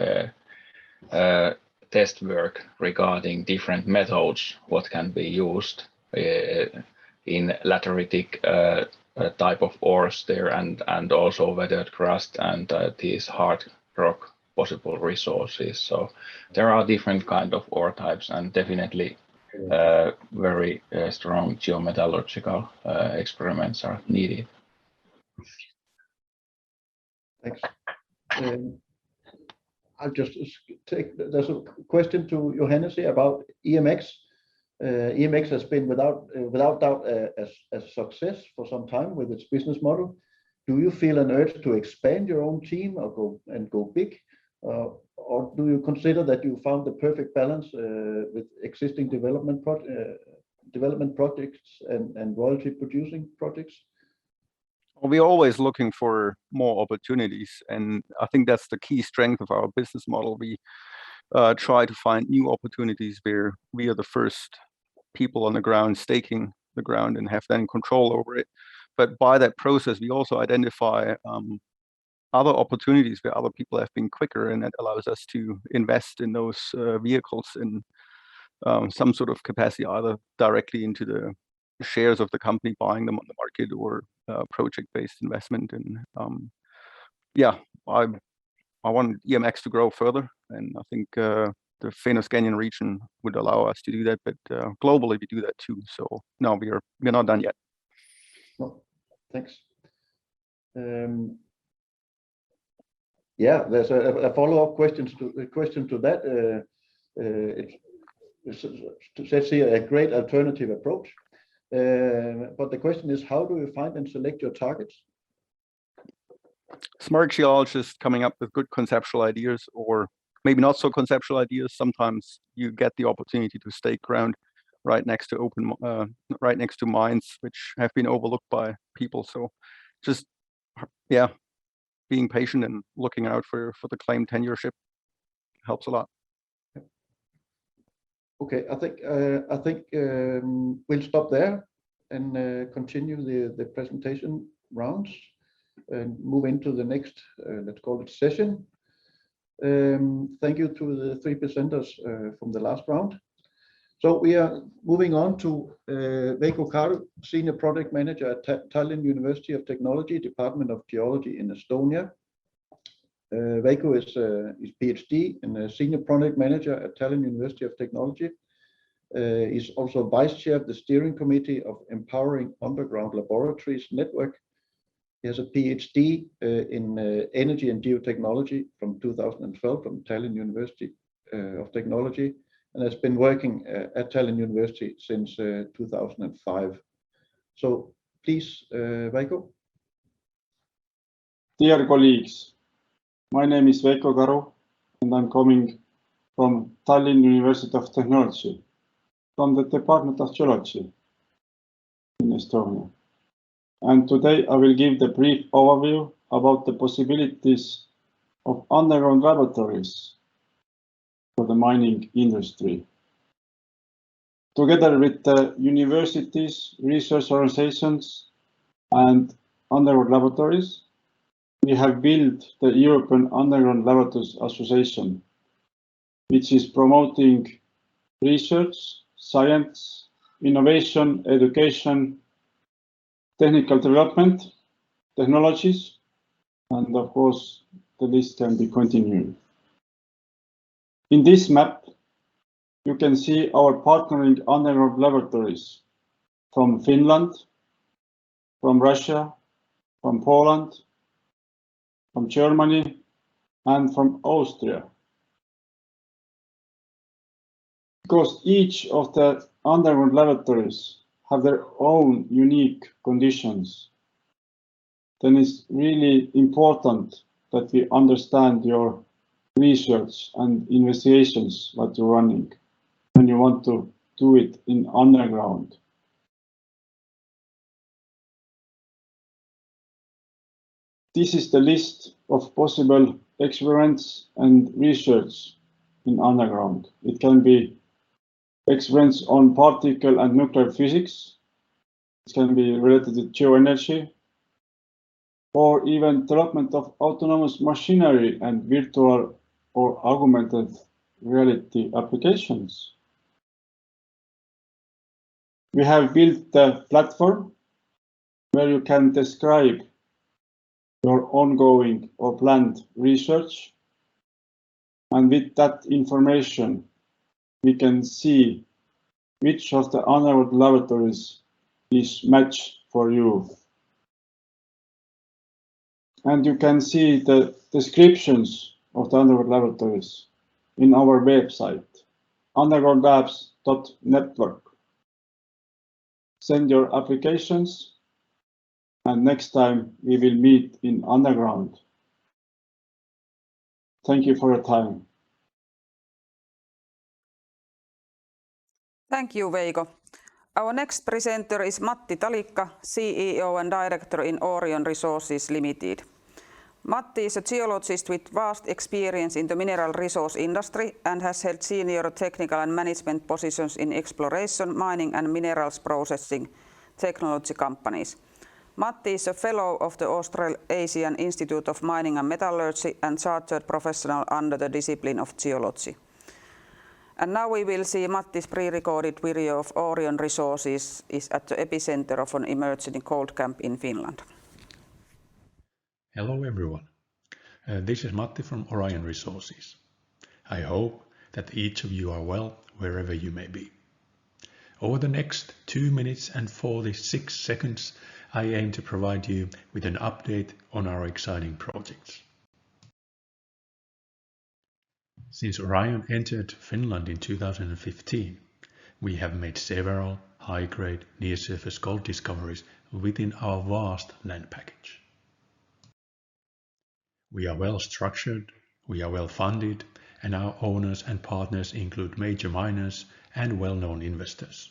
test work regarding different methods, what can be used in lateritic type of ores there, and also weathered crust and these hard rock possible resources. So there are different kind of ore types, and definitely very strong geometallurgical experiments are needed. Thanks. I'll just take, there's a question to Johannes here about EMX. EMX has been without doubt a success for some time with its business model. Do you feel an urge to expand your own team or go big? Or do you consider that you found the perfect balance with existing development projects and royalty producing projects? We're always looking for more opportunities, and I think that's the key strength of our business model. We try to find new opportunities where we are the first people on the ground, staking the ground, and have then control over it. But by that process, we also identify other opportunities where other people have been quicker, and that allows us to invest in those vehicles in some sort of capacity, either directly into the shares of the company, buying them on the market, or project-based investment. And yeah, I want EMX to grow further, and I think the Fennoscandian region would allow us to do that, but globally we do that too. So no, we're not done yet. No, thanks. Yeah, there's a follow-up question to that. It says here a great alternative approach. But the question is, how do you find and select your targets? Smart geologists coming up with good conceptual ideas, or maybe not so conceptual ideas. Sometimes you get the opportunity to stake ground right next to mines which have been overlooked by people. So just, yeah, being patient and looking out for the claim tenureship helps a lot. Okay, I think we'll stop there and continue the presentation rounds and move into the next, let's call it session. Thank you to the three presenters from the last round. So we are moving on to Veikko Karu, Senior Project Manager at Tallinn University of Technology, Department of Geology in Estonia. Veikko is PhD and a Senior Project Manager at Tallinn University of Technology. He's also Vice Chair of the Steering Committee of Empowering Underground Laboratories Network. He has a PhD in Energy and Geotechnology from 2012 from Tallinn University of Technology, and has been working at Tallinn University since 2005. So please, Veikko. Dear colleagues, my name is Veikko Karu, and I'm coming from Tallinn University of Technology, from the Department of Geology in Estonia. And today I will give the brief overview about the possibilities of underground laboratories for the mining industry. Together with the universities, research organizations, and underground laboratories, we have built the European Underground Laboratories Association. which is promoting research, science, innovation, education, technical development, technologies, and of course, the list can be continued. In this map, you can see our partnering underground laboratories from Finland, from Russia, from Poland, from Germany, and from Austria. Because each of the underground laboratories have their own unique conditions, then it's really important that we understand your research and investigations that you're running when you want to do it in underground. This is the list of possible experiments and research in underground. It can be experiments on particle and nuclear physics. It can be related to geoenergy, or even development of autonomous machinery and virtual or augmented reality applications. We have built a platform where you can describe your ongoing or planned research, and with that information we can see which of the underground laboratories is matched for you. And you can see the descriptions of the underground laboratories in our website, undergroundlabs.network. Send your applications, and next time we will meet in underground. Thank you for your time. Thank you, Veiko. Our next presenter is Matti Talikka, CEO and Director in Orion Resources Limited. Matti is a geologist with vast experience in the mineral resource industry and has held senior technical and management positions in exploration, mining and minerals processing technology companies. Matti is a fellow of the Australasian Institute of Mining and Metallurgy and chartered professional under the discipline of geology. And now we will see Matti's pre-recorded video of Orion Resources is at the epicenter of an emerging gold camp in Finland. Hello everyone, this is Matti from Orion Resources. I hope that each of you are well wherever you may be. Over the next 2 minutes and 46 seconds, I aim to provide you with an update on our exciting projects. Since Orion entered Finland in 2015, we have made several high-grade near-surface gold discoveries within our vast land package. We are well structured, we are well funded, and our owners and partners include major miners and well-known investors.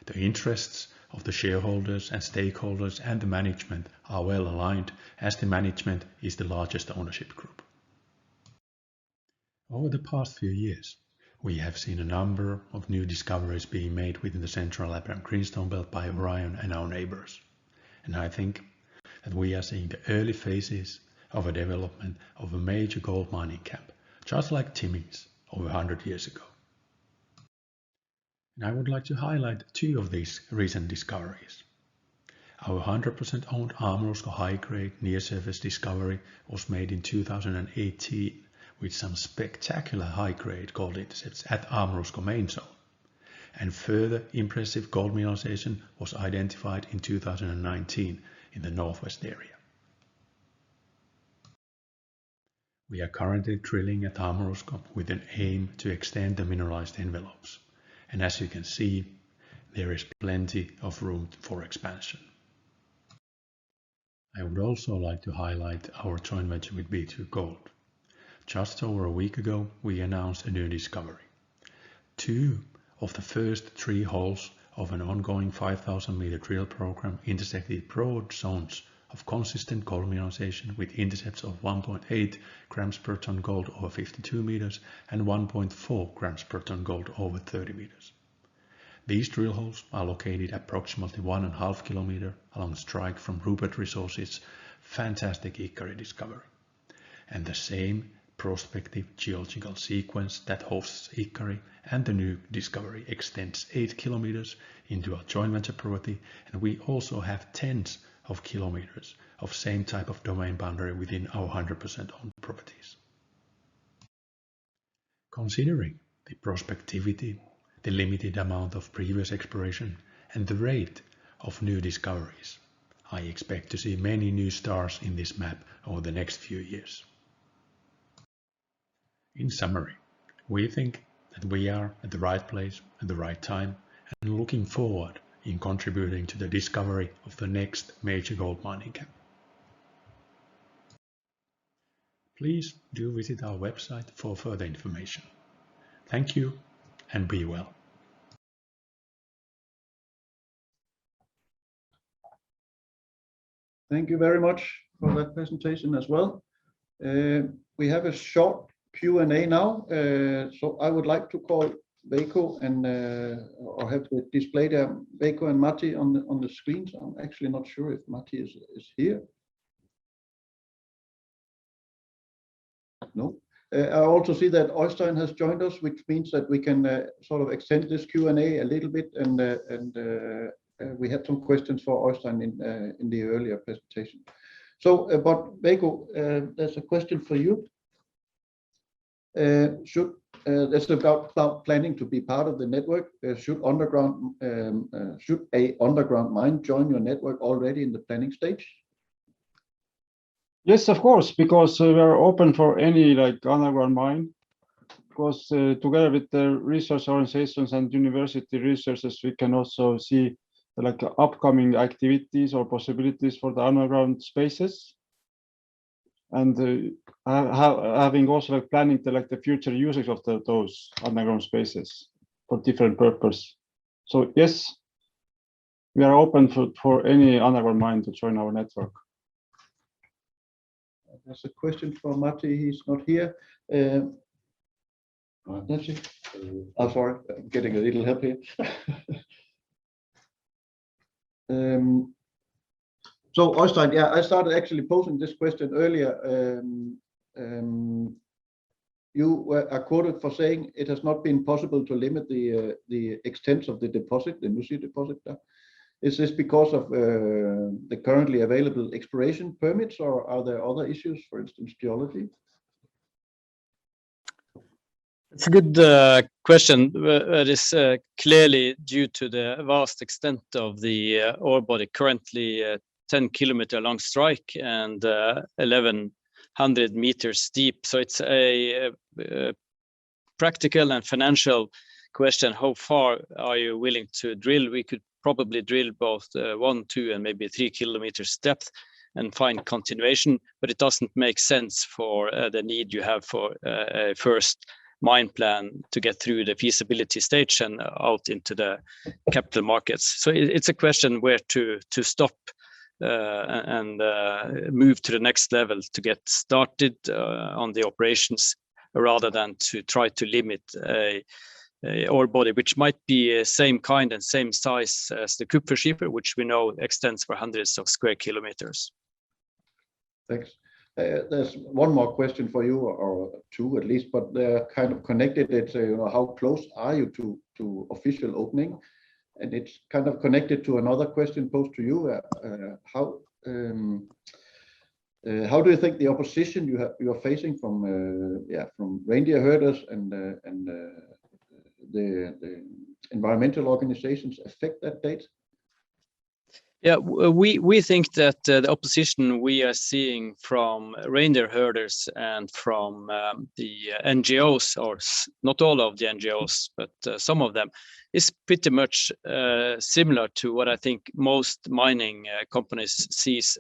The interests of the shareholders and stakeholders and the management are well aligned, as the management is the largest ownership group. Over the past few years, we have seen a number of new discoveries being made within the Central Lappland Greenstone Belt by Orion and our neighbors. And I think that we are seeing the early phases of a development of a major gold mining camp, just like Timmins over 100 years ago. And I would like to highlight 2 of these recent discoveries. Our 100% owned Amrusko high-grade near-surface discovery was made in 2018 with some spectacular high-grade gold intercepts at Amrusko main zone. And further impressive gold mineralization was identified in 2019 in the northwest area. We are currently drilling at Amrusko with an aim to extend the mineralized envelopes. And as you can see, there is plenty of room for expansion. I would also like to highlight our joint venture with B2 Gold. Just over a week ago, we announced a new discovery. 2 of the first 3 holes of an ongoing 5,000-meter drill program intersected broad zones of consistent gold mineralization with intercepts of 1.8 grams per ton gold over 52 meters and 1.4 grams per ton gold over 30 meters. These drill holes are located approximately 1.5 kilometers along strike from Rupert Resources' fantastic Ikkari discovery. And the same prospective geological sequence that hosts Ikkari and the new discovery extends 8 kilometers into our joint venture property, and we also have tens of kilometers of same type of domain boundary within our 100% owned properties. Considering the prospectivity, the limited amount of previous exploration, and the rate of new discoveries, I expect to see many new stars in this map over the next few years. In summary, we think that we are at the right place at the right time and looking forward in contributing to the discovery of the next major gold mining camp. Please do visit our website for further information. Thank you and be well. Thank you very much for that presentation as well. We have a short Q&A now, so I would like to call Veikko and or have to display there Veikko and Matti on the screens. I'm actually not sure if Matti is here. No. I also see that Øystein has joined us, which means that we can sort of extend this Q&A a little bit, and we had some questions for Øystein in the earlier presentation. So, but Veikko, there's a question for you. That's about planning to be part of the network. Should a underground mine join your network already in the planning stage? Yes, of course, because we are open for any underground mine. Because together with the research organizations and university researchers, we can also see upcoming activities or possibilities for the underground spaces, and having also planning the future usage of those underground spaces for different purpose. So yes, we are open for any underground mine to join our network. There's a question for Matti. He's not here. That's it. I'm sorry, I'm getting a little help here. So Øystein, yeah, I started actually posing this question earlier. You are quoted for saying it has not been possible to limit the extent of the deposit, the Nussir deposit. Is this because of the currently available exploration permits, or are there other issues, for instance, geology? It's a good question. It is clearly due to the vast extent of the ore body, currently 10 kilometer long strike and 1100 meters deep. So it's a practical and financial question. How far are you willing to drill? We could probably drill both 1, 2, and maybe 3 kilometers depth and find continuation, but it doesn't make sense for the need you have for a first mine plan to get through the feasibility stage and out into the capital markets. So it's a question where to stop and move to the next level to get started on the operations, rather than to try to limit a ore body which might be same kind and same size as the Kupferschiefer, which we know extends for hundreds of square kilometers. Thanks. There's one more question for you, or two at least, but they're kind of connected. It's how close are you to official opening? And it's kind of connected to another question posed to you. How do you think the opposition you're facing from reindeer herders and the environmental organizations affect that date? Yeah, we think that the opposition we are seeing from reindeer herders and from the NGOs, or not all of the NGOs, but some of them, is pretty much similar to what I think most mining companies sees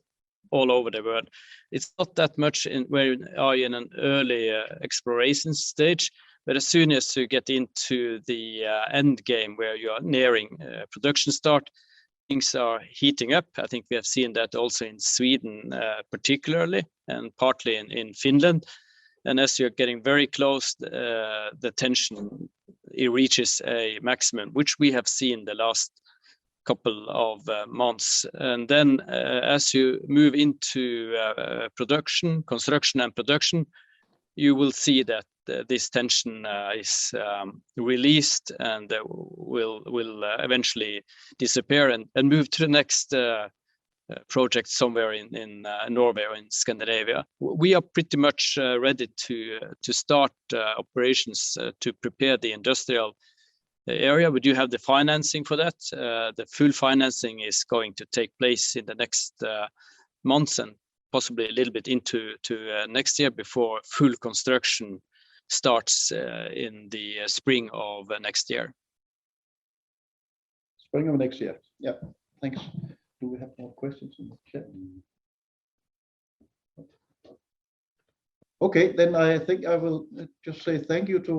all over the world. It's not that much where you are in an early exploration stage, but as soon as you get into the end game where you are nearing production start, things are heating up. I think we have seen that also in Sweden particularly, and partly in Finland. And as you're getting very close, the tension, it reaches a maximum, which we have seen the last couple of months. And then as you move into construction and production, you will see that this tension is released and will eventually disappear and move to the next project somewhere in Norway or in Scandinavia. We are pretty much ready to start operations to prepare the industrial area. We do have the financing for that. The full financing is going to take place in the next months and possibly a little bit into next year before full construction starts in the spring of next year. Spring of next year. Yeah, thanks. Do we have more questions in the chat? Okay, then I think I will just say thank you to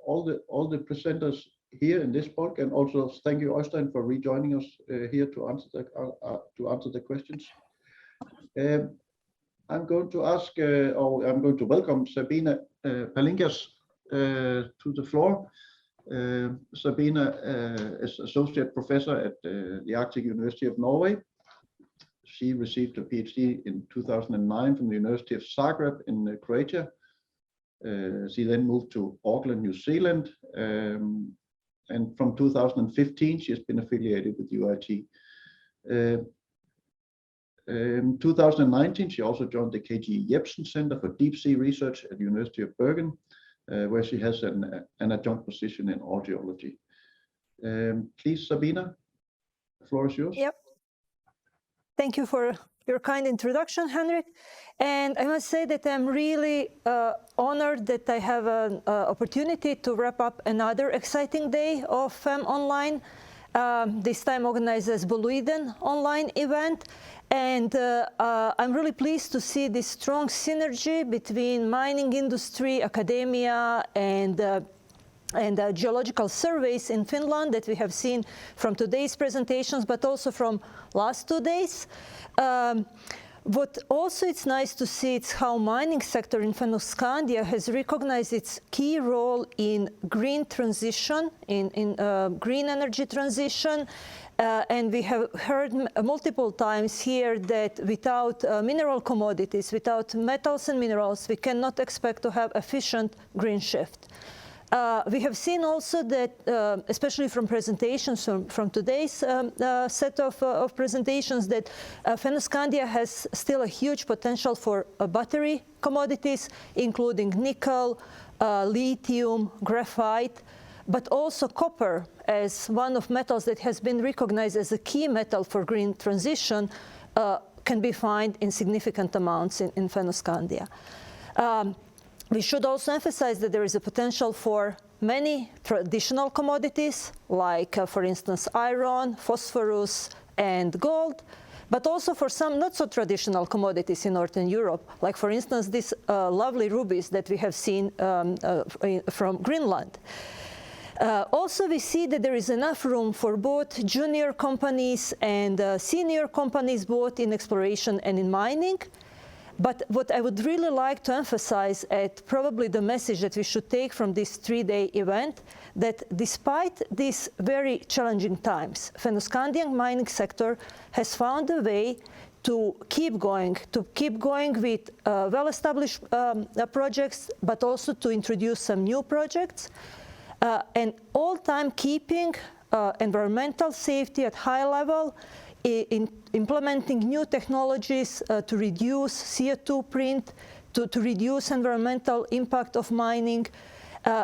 all the presenters here in this talk, and also thank you, Øystein, for rejoining us here to answer the questions. I'm going to ask, or I'm going to welcome Sabine Palinkas to the floor. Sabine is Associate Professor at the Arctic University of Norway. She received a PhD in 2009 from the University of Zagreb in Croatia. She then moved to Auckland, New Zealand. And from 2015, she has been affiliated with UIT. In 2019, she also joined the KG Jepsen Center for Deep Sea Research at the University of Bergen, where she has an adjunct position in audiology. Please, Sabine, the floor is yours. Yep. Thank you for your kind introduction, Henrik. And I must say that I'm really honored that I have an opportunity to wrap up another exciting day of FEM Online, this time organized as Boliden Online event. And I'm really pleased to see this strong synergy between mining industry, academia, and geological surveys in Finland that we have seen from today's presentations, but also from last 2 days. What also it's nice to see is how mining sector in Fennoscandia has recognized its key role in green transition, in green energy transition. And we have heard multiple times here that without mineral commodities, without metals and minerals, we cannot expect to have efficient green shift. We have seen also that, especially from presentations from today's set of presentations, that Fennoscandia has still a huge potential for battery commodities, including nickel, lithium, graphite, but also copper as one of metals that has been recognized as a key metal for green transition can be found in significant amounts in Fennoscandia. We should also emphasize that there is a potential for many traditional commodities, like, for instance, iron, phosphorus, and gold, but also for some not so traditional commodities in Northern Europe, like, for instance, these lovely rubies that we have seen from Greenland. Also, we see that there is enough room for both junior companies and senior companies, both in exploration and in mining. But what I would really like to emphasize, and probably the message that we should take from this 3-day event, that despite these very challenging times, Fennoscandian mining sector has found a way to keep going with well-established projects, but also to introduce some new projects, and all time keeping environmental safety at high level, in implementing new technologies to reduce CO2 print, to reduce environmental impact of mining,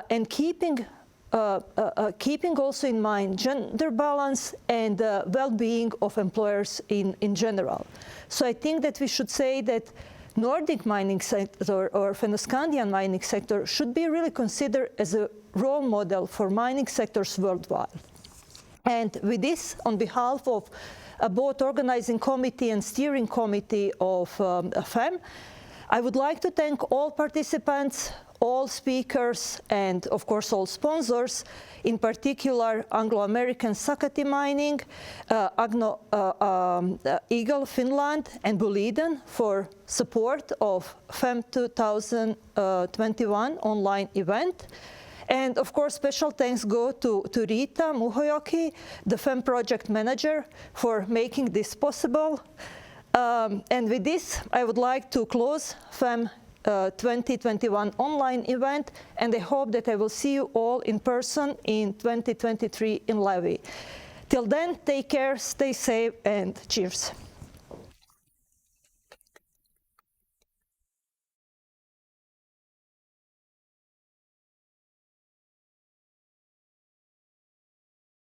and keeping also in mind gender balance and well-being of employers in general. So I think that we should say that Nordic mining sector or Fennoscandian mining sector should be really considered as a role model for mining sectors worldwide. And with this, on behalf of both organizing committee and steering committee of FEM, I would like to thank all participants, all speakers, and of course all sponsors, in particular Anglo-American Sakatti Mining, Eagle Finland, and Boliden for support of FEM 2021 online event. And of course, special thanks go to Rita Muhojoki, the FEM project manager, for making this possible. And with this, I would like to close FEM 2021 online event, and I hope that I will see you all in person in 2023 in Levi. Till then, take care, stay safe, and cheers.